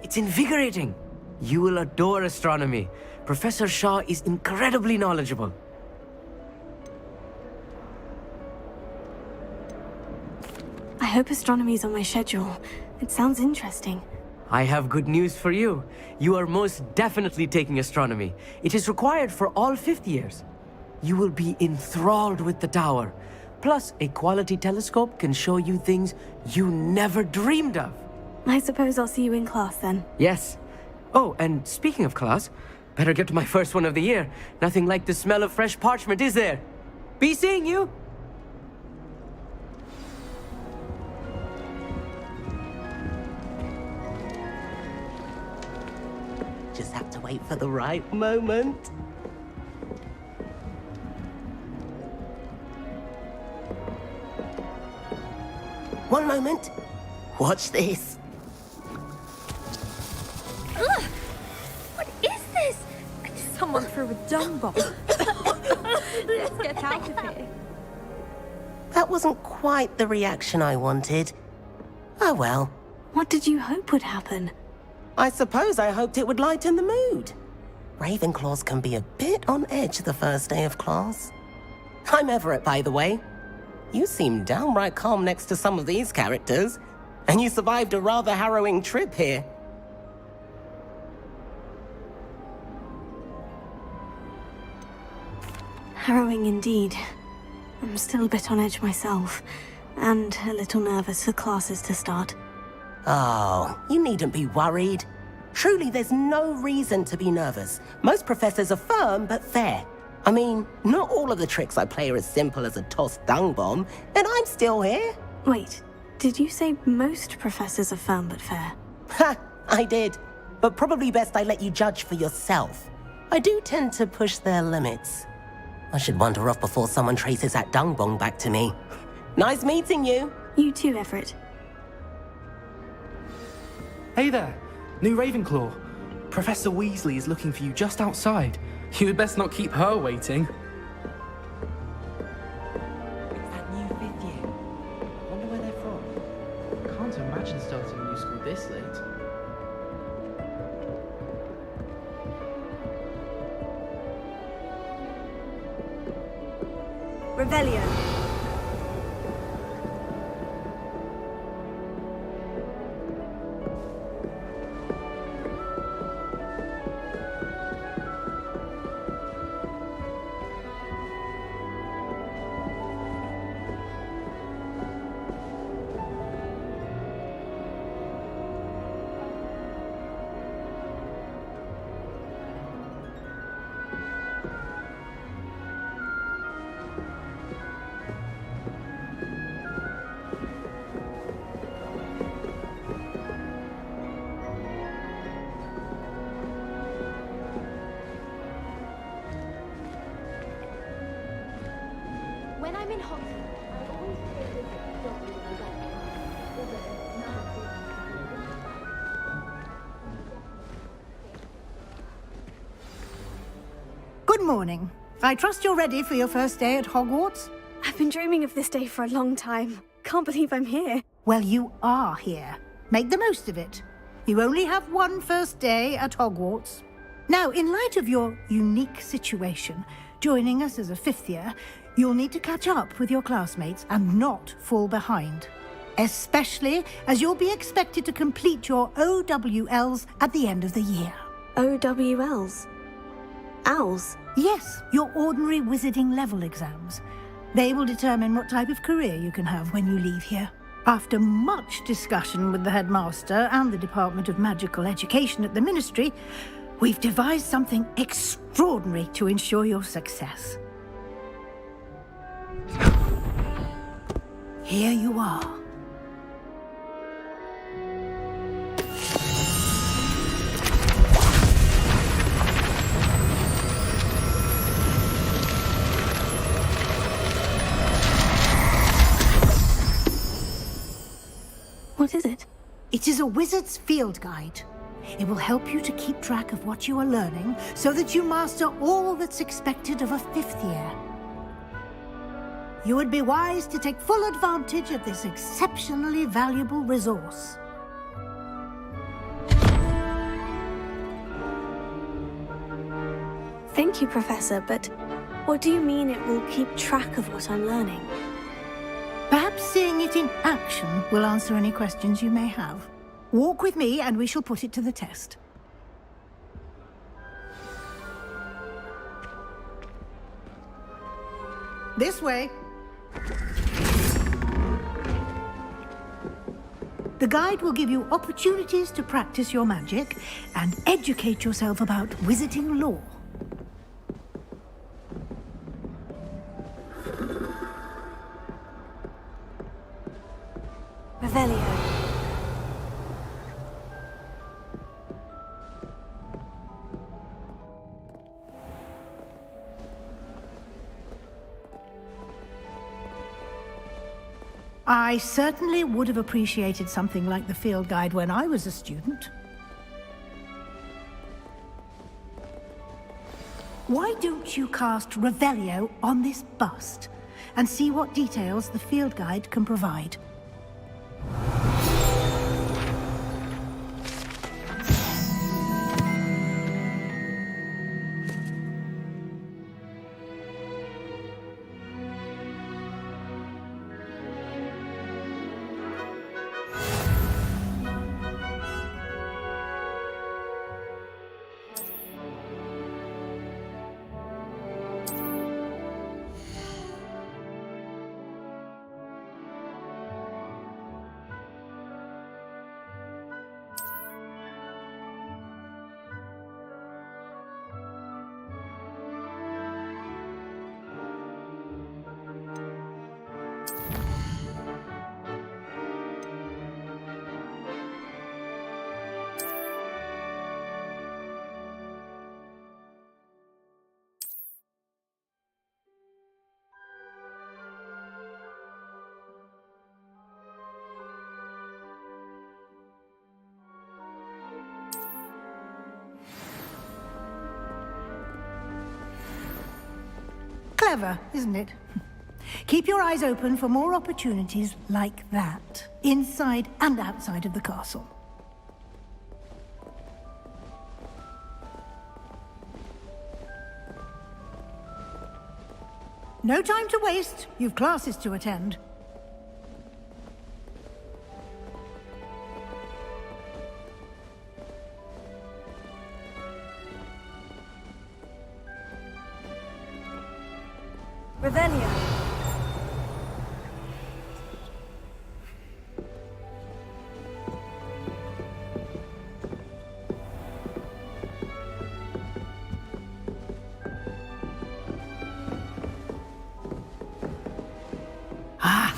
S13: It's invigorating. You will adore astronomy. Professor Shaw is incredibly knowledgeable.
S1: I hope astronomy's on my schedule. It sounds interesting.
S13: I have good news for you. You are most definitely taking astronomy. It is required for all fifth years. You will be enthralled with the tower. Plus, a quality telescope can show you things you never dreamed of.
S1: I suppose I'll see you in class then.
S13: Yes. Oh, and speaking of class, better get to my first one of the year. Nothing like the smell of fresh parchment, is there? Be seeing you!
S16: Just have to wait for the right moment. One moment. Watch this.
S14: Ugh! What is this?
S17: Someone threw a dung bomb. Let's get out of here.
S16: That wasn't quite the reaction I wanted. Oh well.
S1: What did you hope would happen?
S16: I suppose I hoped it would lighten the mood. Ravenclaws can be a bit on edge the first day of class. I'm Everett, by the way. You seem downright calm next to some of these characters, and you survived a rather harrowing trip here.
S1: Harrowing indeed. I'm still a bit on edge myself, and a little nervous for classes to start.
S16: Oh, you needn't be worried. Truly, there's no reason to be nervous. Most professors are firm but fair. I mean, not all of the tricks I play are as simple as a tossed dung bomb, and I'm still here.
S1: Wait, did you say most professors are firm but fair?
S16: Ha, I did. But probably best I let you judge for yourself. I do tend to push their limits. I should wander off before someone traces that dung bomb back to me. Nice meeting you.
S1: You too, Everett.
S18: Hey there, new Ravenclaw. Professor Weasley is looking for you just outside. You had best not keep her waiting.
S13: It's that new fifth year. Wonder where they're from.
S18: Can't imagine starting a new school this late.
S17: Revelio.
S14: When I'm in Hogwarts, I always pay a visit to Dobby when I get although now
S6: Good morning. I trust you're ready for your first day at Hogwarts?
S1: I've been dreaming of this day for a long time. Can't believe I'm here.
S6: Well, you are here. Make the most of it. You only have one first day at Hogwarts. Now, in light of your unique situation, joining us as a fifth year, you'll need to catch up with your classmates and not fall behind. Especially as you'll be expected to complete your OWLs at the end of the year.
S1: OWLs? Owls?
S6: Yes, your ordinary wizarding level exams. They will determine what type of career you can have when you leave here. After much discussion with the headmaster and the Department of Magical Education at the Ministry, we've devised something extraordinary to ensure your success. Here you are.
S1: What is it?
S6: It is a wizard's field guide. It will help you to keep track of what you are learning so that you master all that's expected of a fifth year. You would be wise to take full advantage of this exceptionally valuable resource.
S1: Thank you, Professor, but what do you mean it will keep track of what I'm learning?
S6: Perhaps seeing it in action will answer any questions you may have. Walk with me and we shall put it to the test. This way. The guide will give you opportunities to practice your magic and educate yourself about wizarding lore.
S1: Revelio.
S6: I certainly would have appreciated something like the field guide when I was a student. Why don't you cast Revelio on this bust and see what details the field guide can provide? Clever, isn't it? Keep your eyes open for more opportunities like that, inside and outside of the castle. No time to waste. You've classes to attend.
S1: Revelio.
S6: Ah,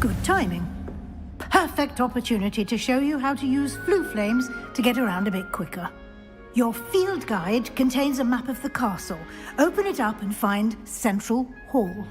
S6: good timing. Perfect opportunity to show you how to use flue flames to get around a bit quicker. Your field guide contains a map of the castle. Open it up and find Central Hall.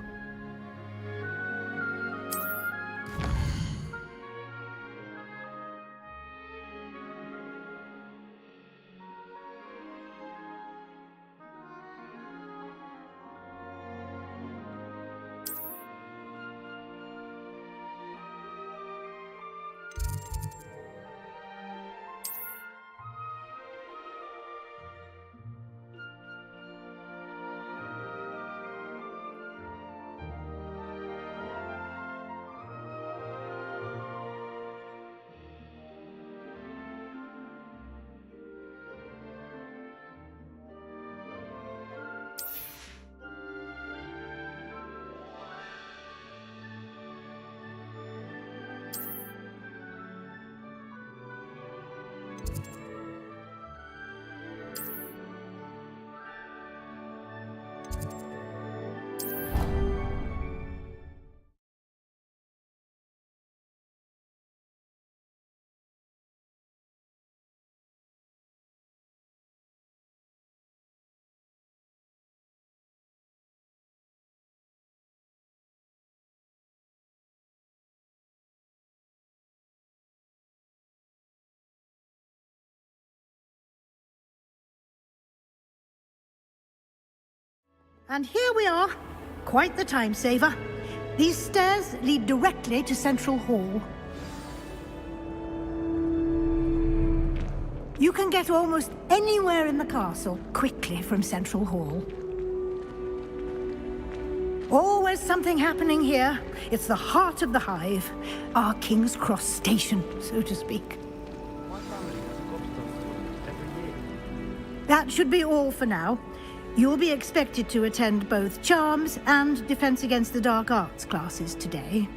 S6: And here we are. Quite the time saver. These stairs lead directly to Central Hall. You can get almost anywhere in the castle quickly from Central Hall. Always something happening here. It's the heart of the hive. Our King's Cross station, so to speak. That should be all for now. You'll be expected to attend both Charms and Defense Against the Dark Arts classes today.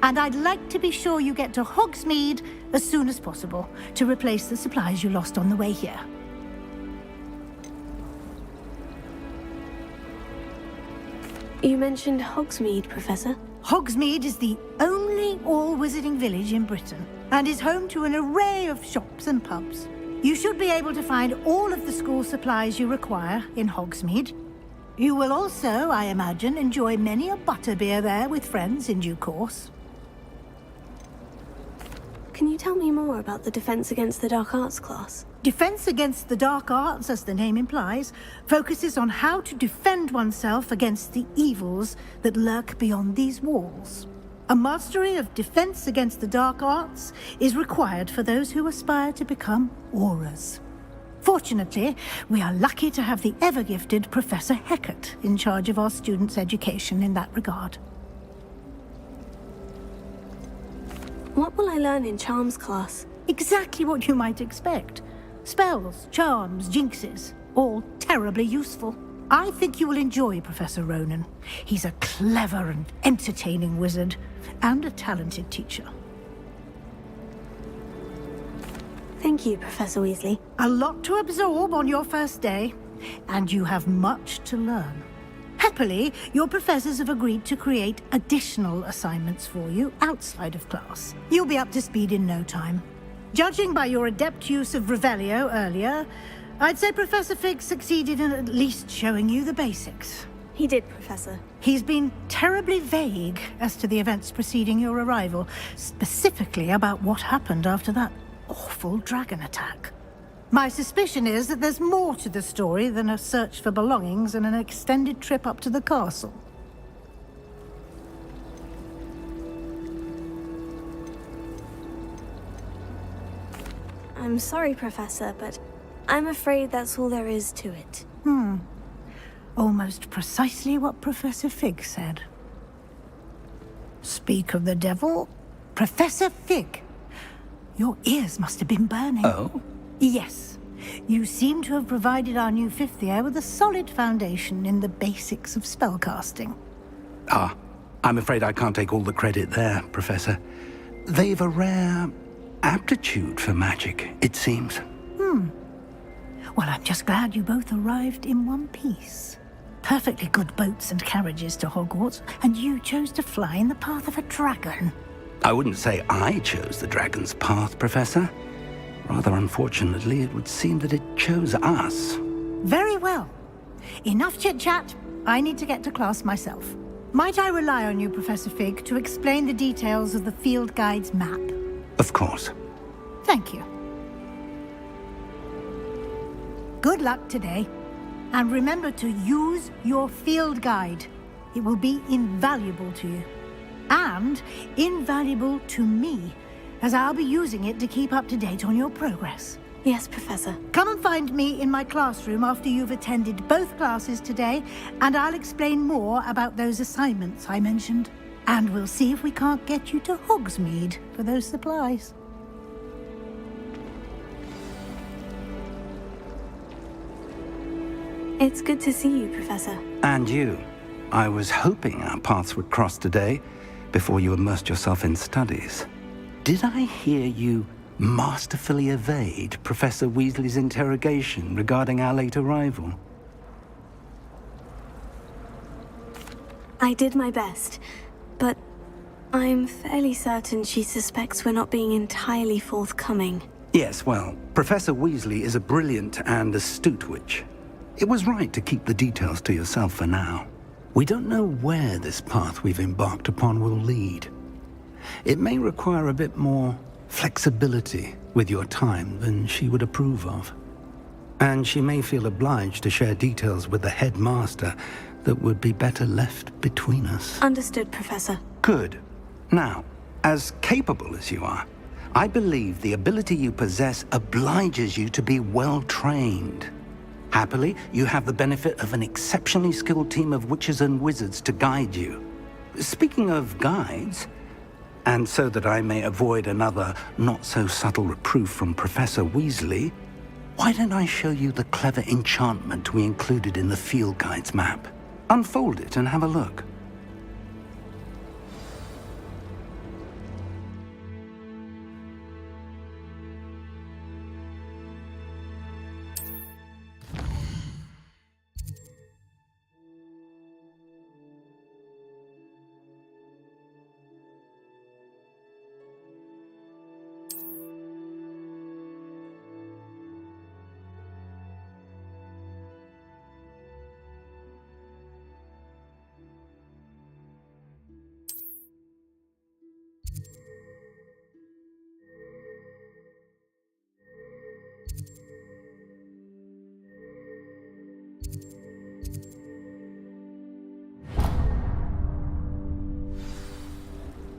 S6: And I'd like to be sure you get to Hogsmeade as soon as possible to replace the supplies you lost on the way here.
S1: You mentioned Hogsmeade, Professor.
S6: Hogsmeade is the only all-wizarding village in Britain and is home to an array of shops and pubs. You should be able to find all of the school supplies you require in Hogsmeade. You will also, I imagine, enjoy many a butterbeer there with friends in due course.
S1: Can you tell me more about the Defense Against the Dark Arts class?
S6: Defense Against the Dark Arts, as the name implies, focuses on how to defend oneself against the evils that lurk beyond these walls. A mastery of Defense Against the Dark Arts is required for those who aspire to become Aurors. Fortunately, we are lucky to have the ever-gifted Professor Hecat in charge of our students' education in that regard.
S1: What will I learn in Charms class?
S6: Exactly what you might expect. Spells, charms, jinxes, all terribly useful. I think you will enjoy Professor Ronan. He's a clever and entertaining wizard, and a talented teacher.
S1: Thank you, Professor Weasley.
S6: A lot to absorb on your first day, and you have much to learn. Happily, your professors have agreed to create additional assignments for you outside of class. You'll be up to speed in no time. Judging by your adept use of Revelio earlier, I'd say Professor Fig succeeded in at least showing you the basics.
S1: He did, Professor.
S6: He's been terribly vague as to the events preceding your arrival, specifically about what happened after that awful dragon attack. My suspicion is that there's more to the story than a search for belongings and an extended trip up to the castle.
S1: I'm sorry, Professor, but I'm afraid that's all there is to it.
S6: Almost precisely what Professor Fig said. Speak of the devil, Professor Fig. Your ears must have been burning.
S2: Oh?
S6: Yes. You seem to have provided our new fifth year with a solid foundation in the basics of spellcasting.
S2: Ah, I'm afraid I can't take all the credit there, Professor. They've a rare aptitude for magic, it seems.
S6: Well, I'm just glad you both arrived in one piece. Perfectly good boats and carriages to Hogwarts, and you chose to fly in the path of a dragon.
S2: I wouldn't say I chose the dragon's path, Professor. Rather unfortunately, it would seem that it chose us.
S6: Very well. Enough chit-chat. I need to get to class myself. Might I rely on you, Professor Fig, to explain the details of the field guide's map?
S2: Of course.
S6: Thank you. Good luck today. And remember to use your field guide. It will be invaluable to you. And invaluable to me, as I'll be using it to keep up to date on your progress.
S1: Yes, Professor.
S6: Come and find me in my classroom after you've attended both classes today, and I'll explain more about those assignments I mentioned. And we'll see if we can't get you to Hogsmeade for those supplies.
S1: It's good to see you, Professor.
S2: And you. I was hoping our paths would cross today, before you immersed yourself in studies. Did I hear you masterfully evade Professor Weasley's interrogation regarding our late arrival?
S1: I did my best, but I'm fairly certain she suspects we're not being entirely forthcoming.
S2: Yes, well, Professor Weasley is a brilliant and astute witch. It was right to keep the details to yourself for now. We don't know where this path we've embarked upon will lead. It may require a bit more flexibility with your time than she would approve of. And she may feel obliged to share details with the headmaster that would be better left between us.
S1: Understood, Professor.
S2: Good. Now, as capable as you are, I believe the ability you possess obliges you to be well trained. Happily, you have the benefit of an exceptionally skilled team of witches and wizards to guide you. Speaking of guides, and so that I may avoid another not-so-subtle reproof from Professor Weasley, why don't I show you the clever enchantment we included in the field guide's map? Unfold it and have a look.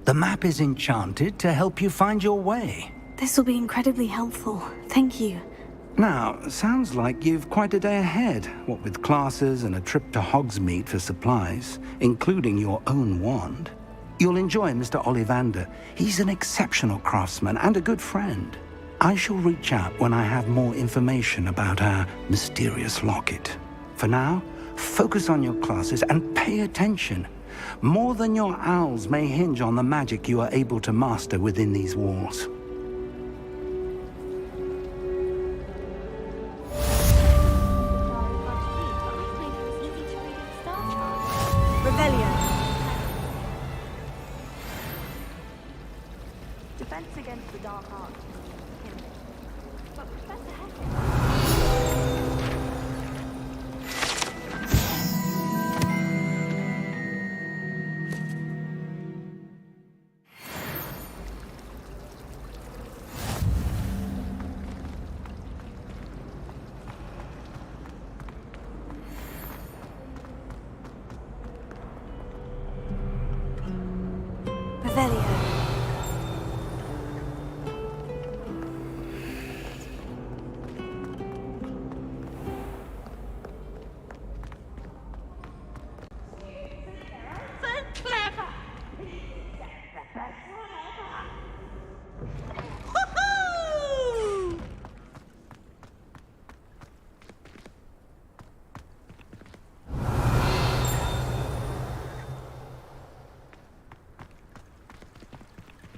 S2: The map is enchanted to help you find your way.
S1: This will be incredibly helpful. Thank you.
S2: Now, sounds like you've quite a day ahead, what with classes and a trip to Hogsmeade for supplies, including your own wand. You'll enjoy Mr. Ollivander. He's an exceptional craftsman and a good friend. I shall reach out when I have more information about our mysterious locket. For now, focus on your classes and pay attention. More than your owls may hinge on the magic you are able to master within these walls.
S15: Revelio. Defense against the dark arts. But Professor Hecker...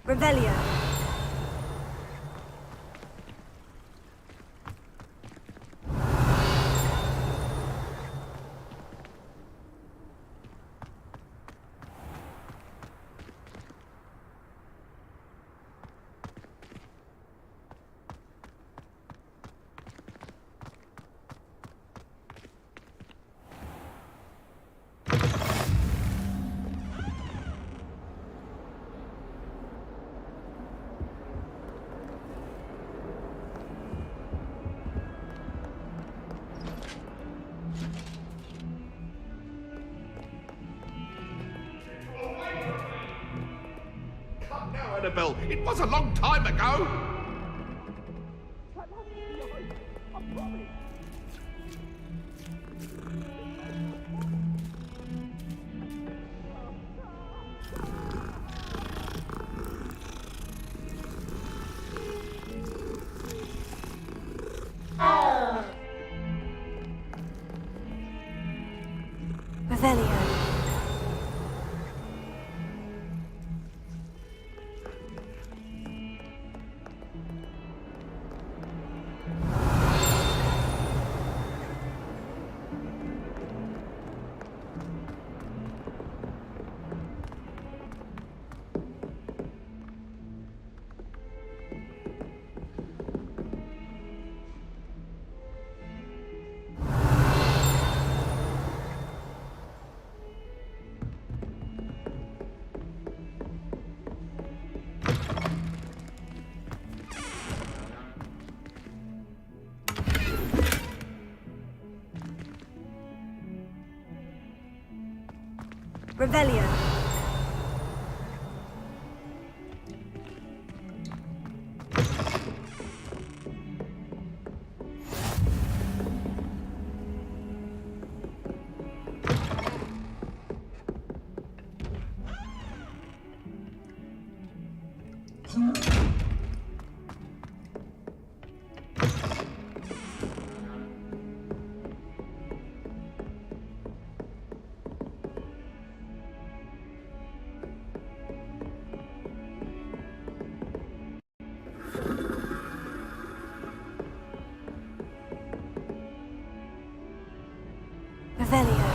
S15: Revelio.
S19: Annabelle, it was a long time ago!
S1: Revelio.
S17: Revelio. Revelio.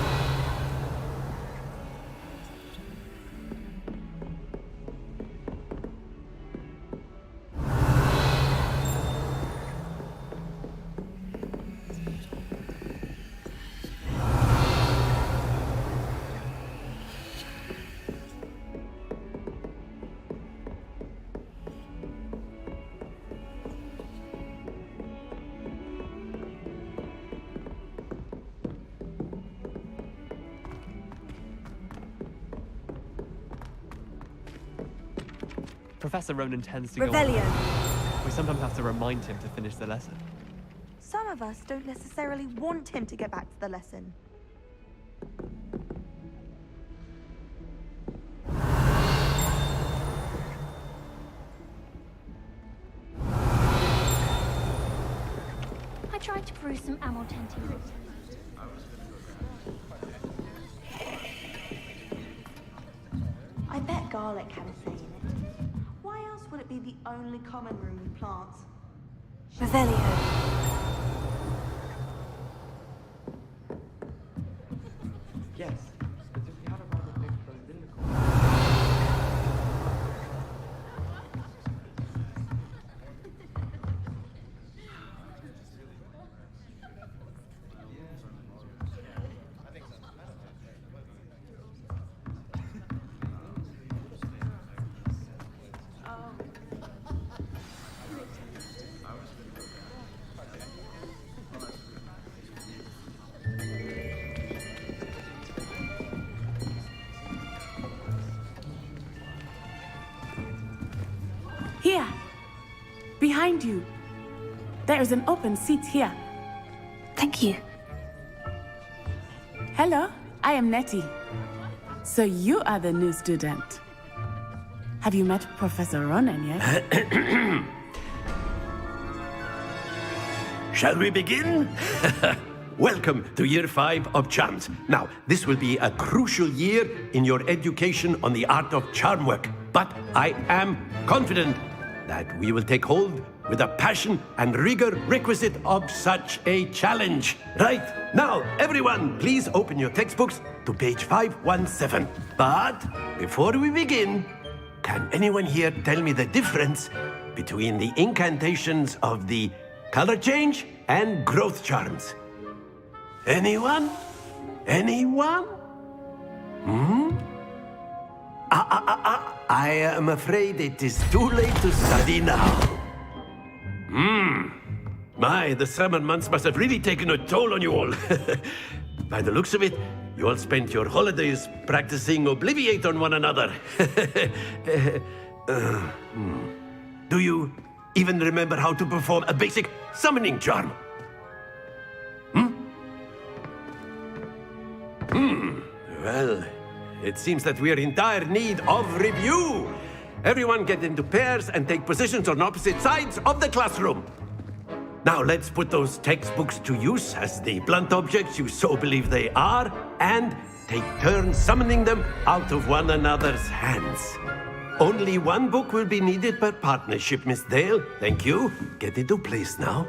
S20: Professor Ronan tends to
S17: Revelio.
S20: go. We sometimes have to remind him to finish the lesson.
S15: Some of us don't necessarily want him to get back to the lesson.
S14: I tried to brew some ammo tenting.
S15: I bet garlic had a say in it. Why else would it be the only common room with plants?
S1: Revelio.
S20: Yes, but if we had a rather big basilical...
S21: Here, behind you. There is an open seat here.
S1: Thank you.
S21: Hello, I am Nettie. So you are the new student. Have you met Professor Ronan yet?
S8: Shall we begin? Welcome to Year 5 of Charms. Now, this will be a crucial year in your education on the art of charm work. But I am confident that we will take hold with the passion and rigor requisite of such a challenge. Right, now, everyone, please open your textbooks to page 517. But before we begin, can anyone here tell me the difference between the incantations of the color change and growth charms? Anyone? Anyone? I am afraid it is too late to study now. My, the summer months must have really taken a toll on you all. By the looks of it, you all spent your holidays practicing Obliviate on one another. Do you even remember how to perform a basic summoning charm? Well, it seems that we are in dire need of review. Everyone get into pairs and take positions on opposite sides of the classroom. Now let's put those textbooks to use as the blunt objects you so believe they are, and take turns summoning them out of one another's hands. Only one book will be needed per partnership, Miss Dale. Thank you. Get into place now.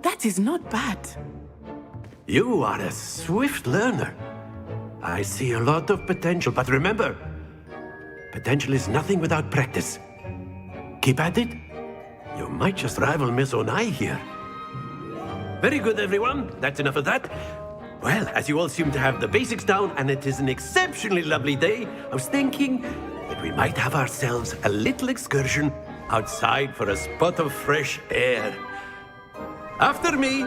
S21: That is not bad.
S8: You are a swift learner. I see a lot of potential, but remember, potential is nothing without practice. Keep at it. You might just rival Miss Onai here. Very good, everyone. That's enough of that. Well, as you all seem to have the basics down, and it is an exceptionally lovely day, I was thinking that we might have ourselves a little excursion outside for a spot of fresh air. After me.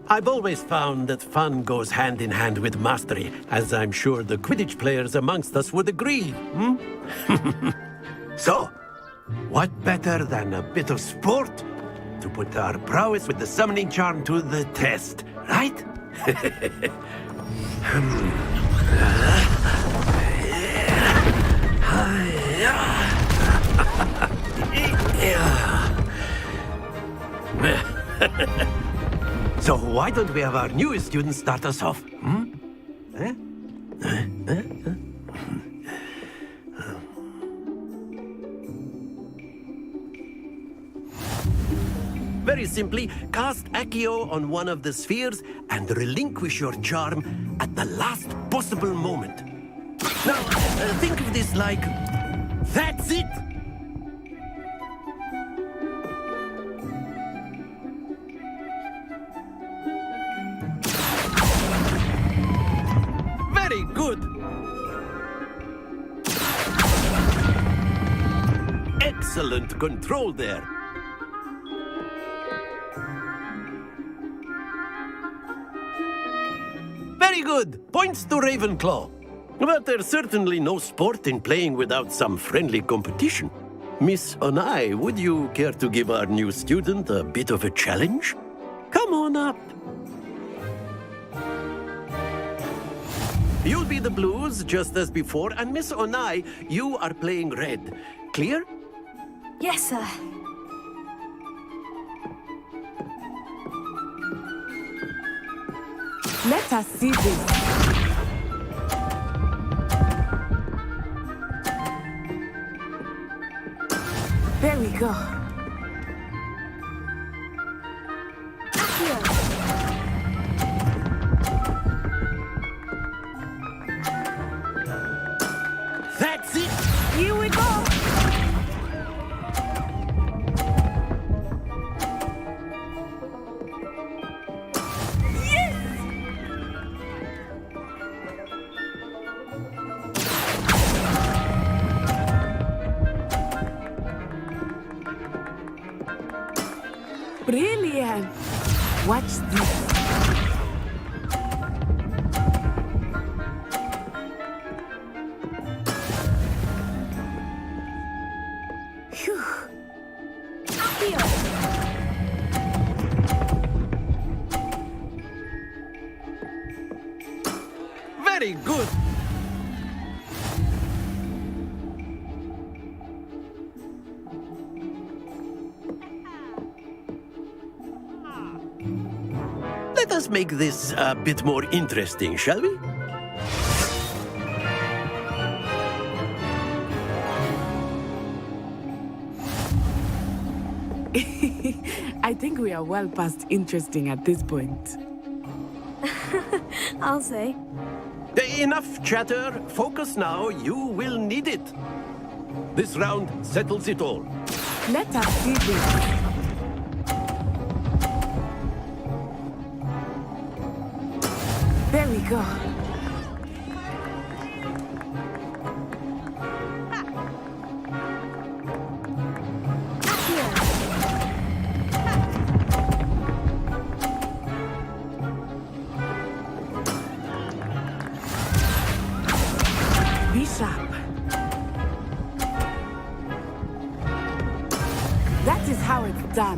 S8: I've always found that fun goes hand in hand with mastery, as I'm sure the Quidditch players amongst us would agree. So, what better than a bit of sport to put our prowess with the summoning charm to the test, right? So why don't we have our newest student start us off? Very simply, cast Accio on one of the spheres and relinquish your charm at the last possible moment. Now, think of this like, that's it! Very good! Excellent control there. Very good. Points to Ravenclaw. But there's certainly no sport in playing without some friendly competition. Miss Onai, would you care to give our new student a bit of a challenge? Come on up. You'll be the blues, just as before, and Miss Onai, you are playing red. Clear?
S17: Yes, sir.
S21: Let us see this. There we go.
S8: That's it!
S21: Here we go! Brilliant! Watch this. Phew.
S8: Very good! Let us make this a bit more interesting, shall we?
S21: I think we are well past interesting at this point.
S17: I'll say.
S8: Enough chatter. Focus now. You will need it. This round settles it all.
S21: Let us see this. There we go. Be sharp. how it's done.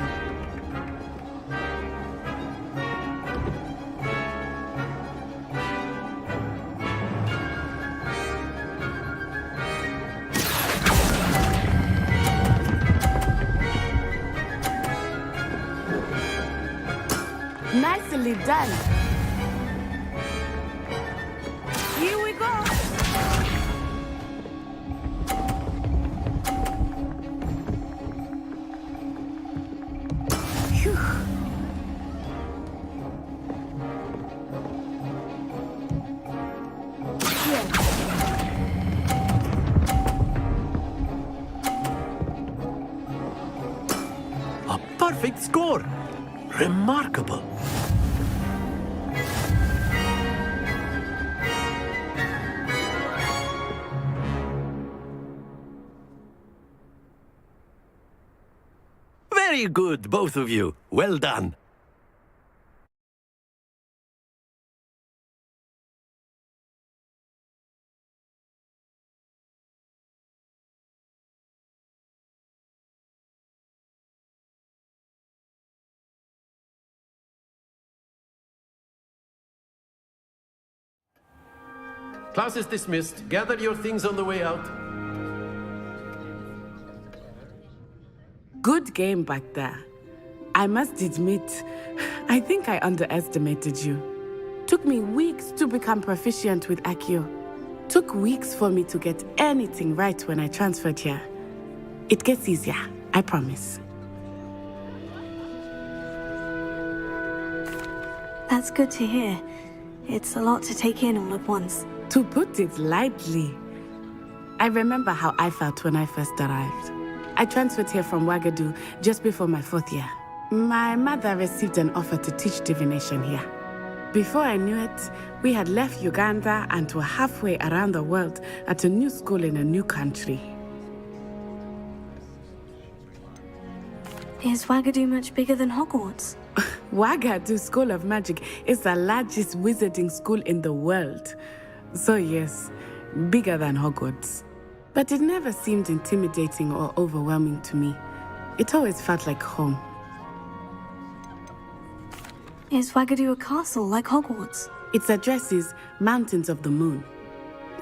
S21: Nicely done. Here we go. Phew.
S8: A perfect score. Remarkable. Very good, both of you. Well done.
S4: Class is dismissed. Gather your things on the way out.
S21: Good game back there. I must admit, I think I underestimated you. Took me weeks to become proficient with Accio. Took weeks for me to get anything right when I transferred here. It gets easier, I promise.
S1: That's good to hear. It's a lot to take in all at once.
S21: To put it lightly, I remember how I felt when I first arrived. I transferred here from Ouagadougou just before my 4th year. My mother received an offer to teach divination here. Before I knew it, we had left Uganda and were halfway around the world at a new school in a new country.
S1: Is Ouagadougou much bigger than Hogwarts?
S21: Ouagadougou School of Magic is the largest wizarding school in the world. So yes, bigger than Hogwarts. But it never seemed intimidating or overwhelming to me. It always felt like home.
S1: Is Ouagadougou a castle like Hogwarts?
S21: Its address is Mountains of the Moon.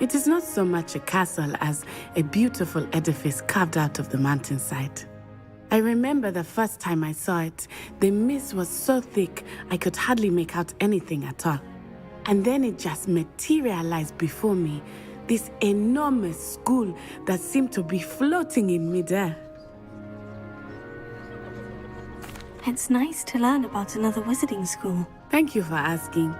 S21: It is not so much a castle as a beautiful edifice carved out of the mountainside. I remember the first time I saw it, the mist was so thick I could hardly make out anything at all. And then it just materialized before me, this enormous school that seemed to be floating in midair.
S1: It's nice to learn about another wizarding school.
S21: Thank you for asking.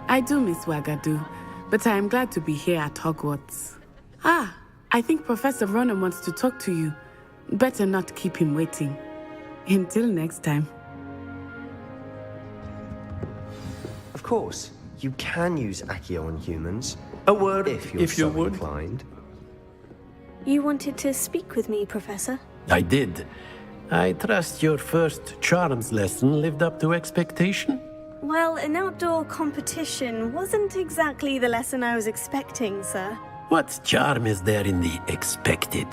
S21: I do miss Ouagadougou, but I am glad to be here at Hogwarts. Ah, I think Professor Ronan wants to talk to you. Better not keep him waiting. Until next time.
S22: Of course, you can use Accio on humans. A word if you're so inclined.
S1: You wanted to speak with me, Professor?
S8: I did. I trust your first charms lesson lived up to expectation?
S1: Well, an outdoor competition wasn't exactly the lesson I was expecting, sir.
S8: What charm is there in the expected?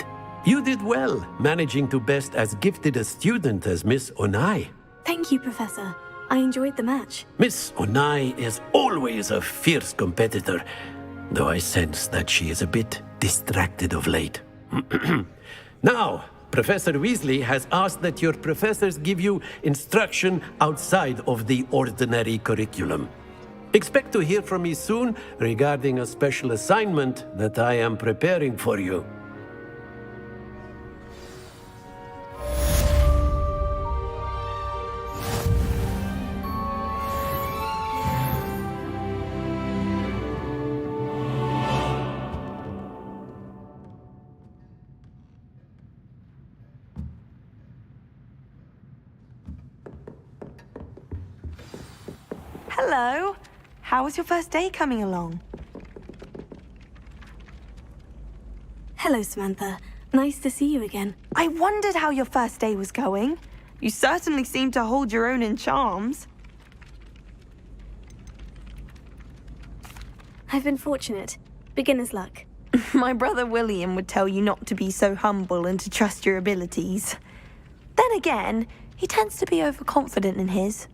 S8: You did well, managing to best as gifted a student as Miss Onai.
S1: Thank you, Professor. I enjoyed the match.
S8: Miss Onai is always a fierce competitor, though I sense that she is a bit distracted of late. Now, Professor Weasley has asked that your professors give you instruction outside of the ordinary curriculum. Expect to hear from me soon regarding a special assignment that I am preparing for you.
S15: Hello. How was your first day coming along?
S1: Hello, Samantha. Nice to see you again.
S15: I wondered how your first day was going. You certainly seem to hold your own in charms.
S1: I've been fortunate. Beginner's luck.
S15: My brother William would tell you not to be so humble and to trust your abilities. Then again, he tends to be overconfident in his.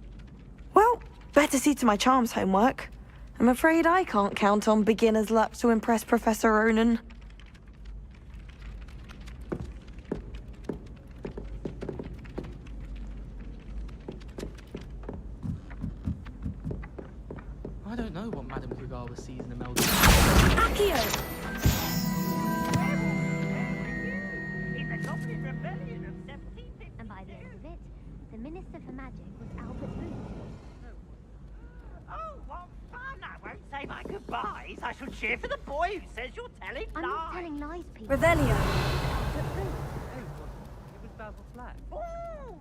S15: Well, better see to my charms homework. I'm afraid I can't count on beginner's luck to impress Professor Ronan.
S18: I don't know what Madame Krugawa sees in a Melbourne.
S15: Accio!
S14: And by the end of it, the Minister for Magic was Albert Booth.
S3: Oh, what fun! I won't say my goodbyes. I shall cheer for the boy who says you're telling lies.
S14: I'm not telling lies, Peter.
S15: Revelio.
S14: Albert Booth.
S20: It was Basil Flack.
S3: Oh,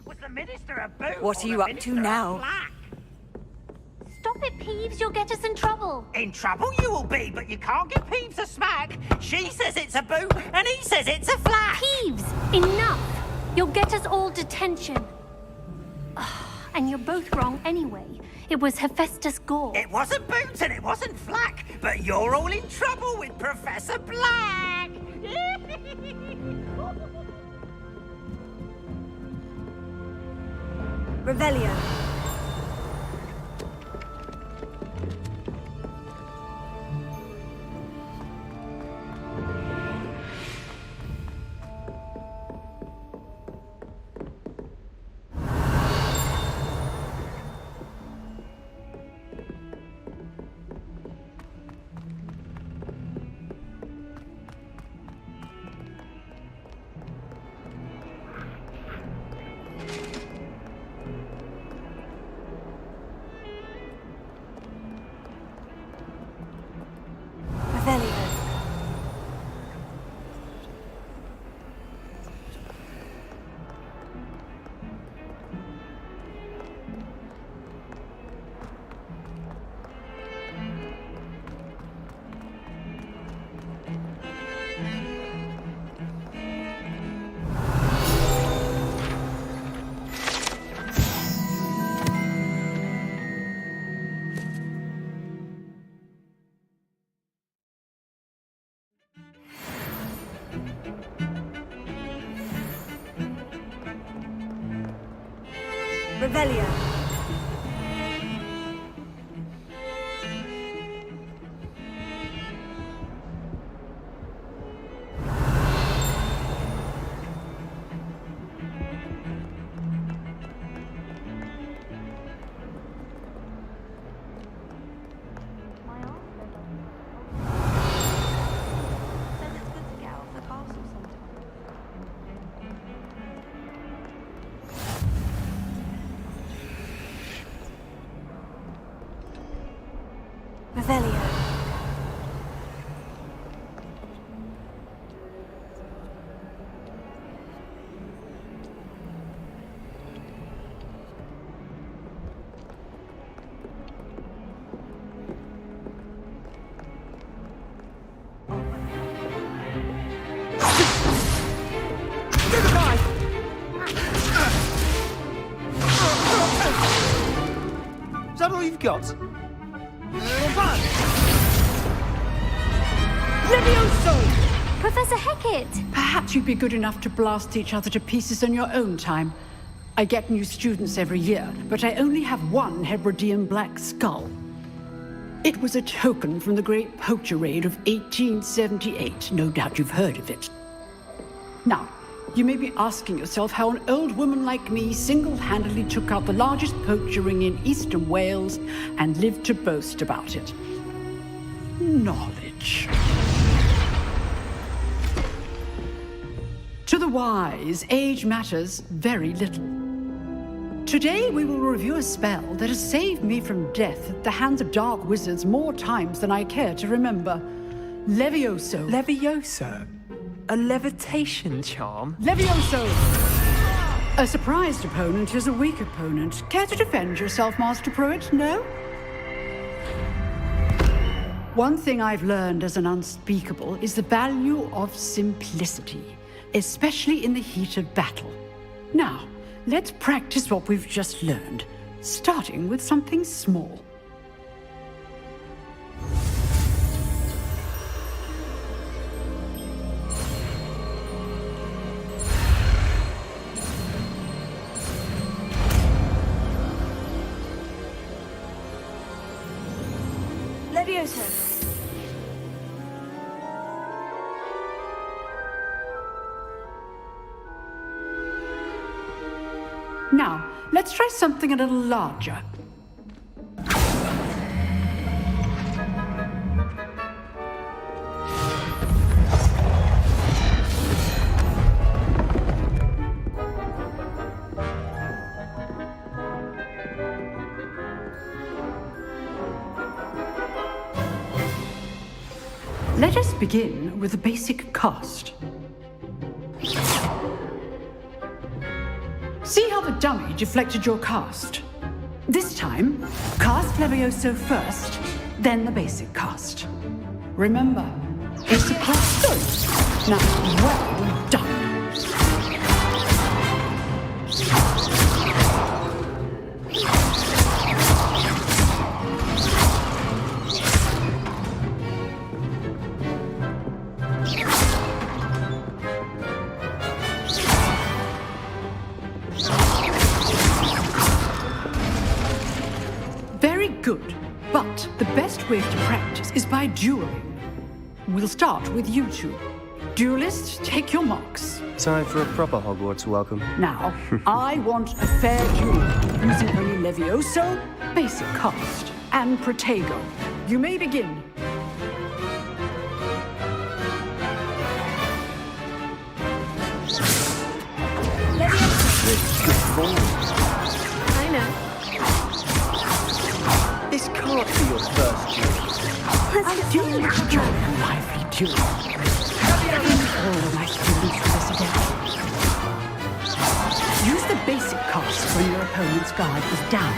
S3: was the Minister a Booth?
S15: What are you up to now?
S14: Stop it, Peeves. You'll get us in trouble.
S3: In trouble you will be, but you can't give Peeves a smack. She says it's a boot, and he says it's a flat.
S14: Peeves, enough. You'll get us all detention. And you're both wrong anyway. It was Hephaestus Gore.
S3: It wasn't Boots and it wasn't Flack, but you're all in trouble with Professor Black.
S15: Revelio. Revelio. Revelio.
S10: Is that all you've got?
S17: Levioso! Professor Hecat!
S7: Perhaps you'd be good enough to blast each other to pieces on your own time. I get new students every year, but I only have one Hebridean black skull. It was a token from the Great Poacher Raid of 1878. No doubt you've heard of it. Now, you may be asking yourself how an old woman like me single-handedly took out the largest poacher ring in eastern Wales and lived to boast about it. Knowledge. To the wise, age matters very little. Today we will review a spell that has saved me from death at the hands of dark wizards more times than I care to remember. Levioso.
S13: Levioso? A levitation charm?
S7: Levioso! A surprised opponent is a weak opponent. Care to defend yourself, Master Pruitt? No? One thing I've learned as an unspeakable is the value of simplicity, especially in the heat of battle. Now, let's practice what we've just learned, starting with something small.
S1: Leviosa!
S7: Now, let's try something a little larger. Let us begin with the basic cast. See how the dummy deflected your cast? This time, cast Levioso first, then the basic cast. Remember, it's a class. Now, well done. Very good, but the best way to practice is by dueling. We'll start with you two. Duelists, take your marks.
S22: Time for a proper Hogwarts welcome.
S7: Now, I want a fair duel, using only Levioso, basic cast, and Protego. You may begin.
S1: I know.
S22: This can't be your first duel.
S7: I do enjoy a lively duel. All my students for this again. Use the basic cast when your opponent's guard is down.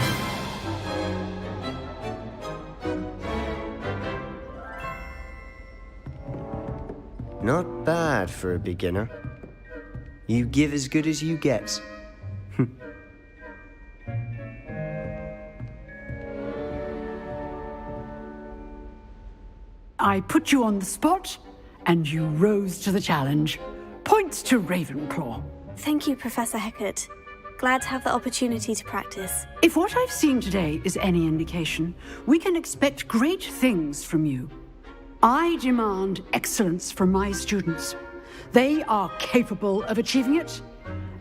S22: Not bad for a beginner. You give as good as you get.
S7: I put you on the spot, and you rose to the challenge. Points to Ravenclaw.
S1: Thank you, Professor Hecat. Glad to have the opportunity to practice.
S7: If what I've seen today is any indication, we can expect great things from you. I demand excellence from my students. They are capable of achieving it,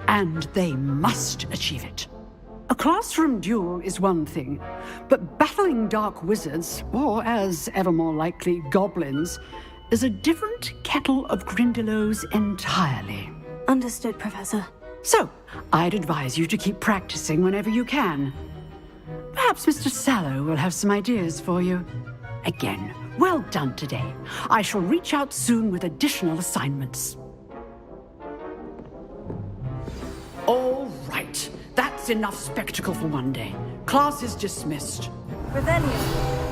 S7: and they must achieve it. A classroom duel is one thing, but battling dark wizards, or as ever more likely, goblins, is a different kettle of Grindylows entirely.
S1: Understood, Professor.
S7: So, I'd advise you to keep practicing whenever you can. Perhaps Mr. Sallow will have some ideas for you. Again, well done today. I shall reach out soon with additional assignments. All right. That's enough spectacle for one day. Class is dismissed.
S17: Revelio.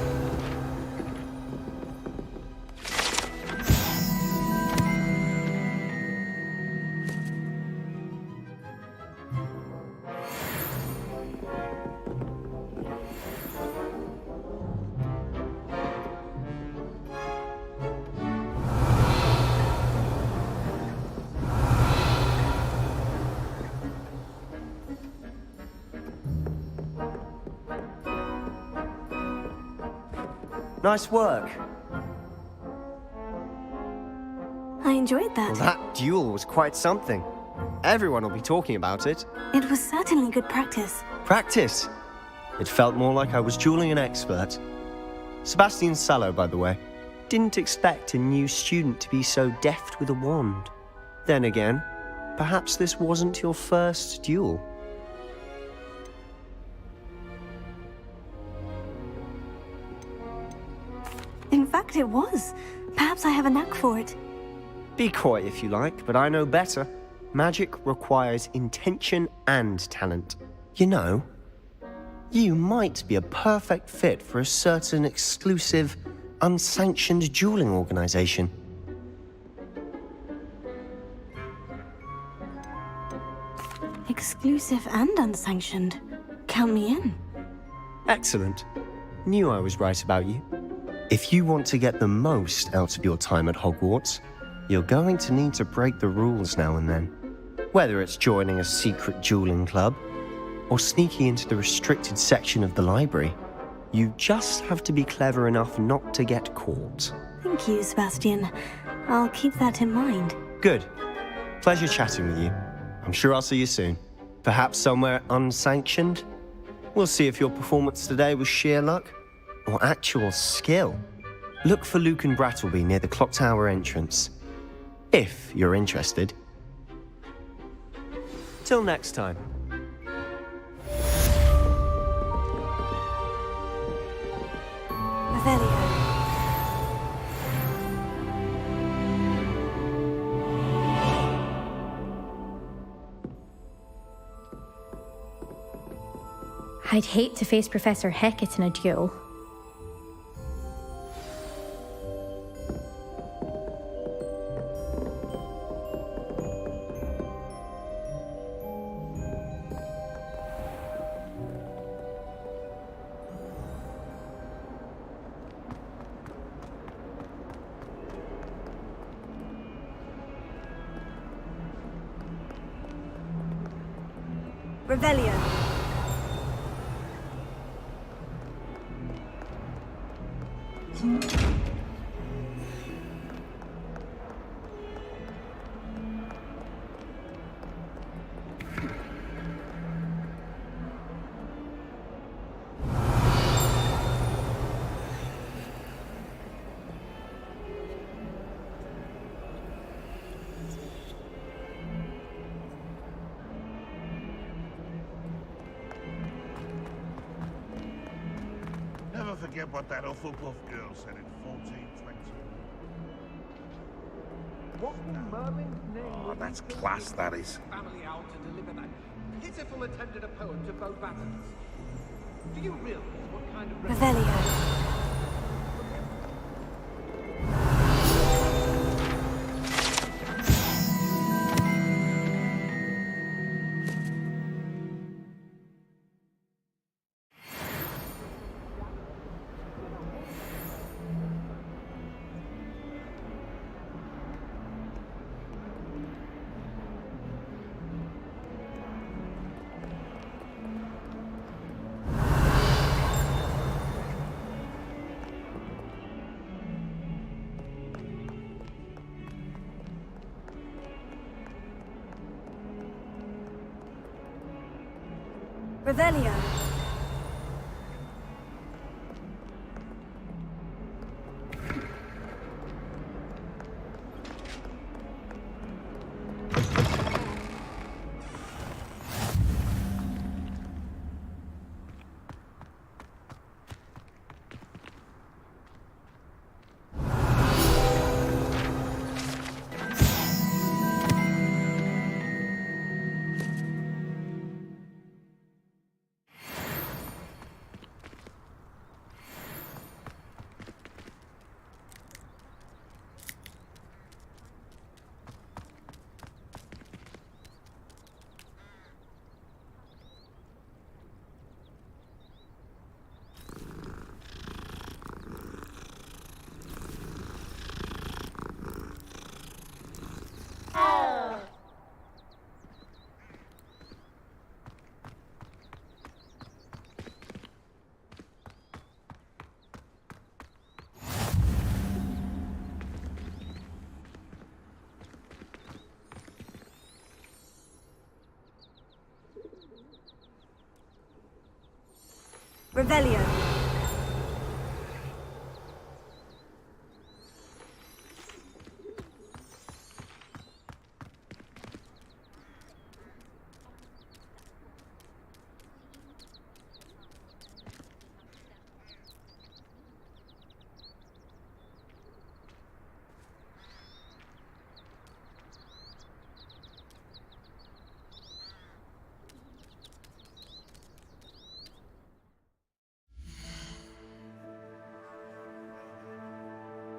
S22: Nice work.
S1: I enjoyed that.
S22: Well, that duel was quite something. Everyone will be talking about it.
S1: It was certainly good practice.
S22: Practice? It felt more like I was dueling an expert. Sebastian Sallow, by the way. Didn't expect a new student to be so deft with a wand. Then again, perhaps this wasn't your first duel.
S1: In fact, it was. Perhaps I have a knack for it.
S22: Be coy if you like, but I know better. Magic requires intention and talent. You know, you might be a perfect fit for a certain exclusive, unsanctioned dueling organization.
S1: Exclusive and unsanctioned. Count me in.
S22: Excellent. Knew I was right about you. If you want to get the most out of your time at Hogwarts, you're going to need to break the rules now and then. Whether it's joining a secret dueling club, or sneaking into the restricted section of the library, You just have to be clever enough not to get caught.
S1: Thank you, Sebastian. I'll keep that in mind.
S22: Good. Pleasure chatting with you. I'm sure I'll see you soon. Perhaps somewhere unsanctioned? We'll see if your performance today was sheer luck or actual skill. Look for Luke and Brattleby near the clock tower entrance. If you're interested. Till next time.
S1: Revelio.
S17: I'd hate to face Professor Hecat in a duel.
S1: Revelio.
S19: Never forget what that Hufflepuff girl said in 1420.
S20: What in Merlin's name?
S19: Oh, that's class, that is.
S20: Family out to deliver that pitiful attended a poem to Beau Battles. Do you realize what kind of...
S1: Revelio. Revelio. Revelio.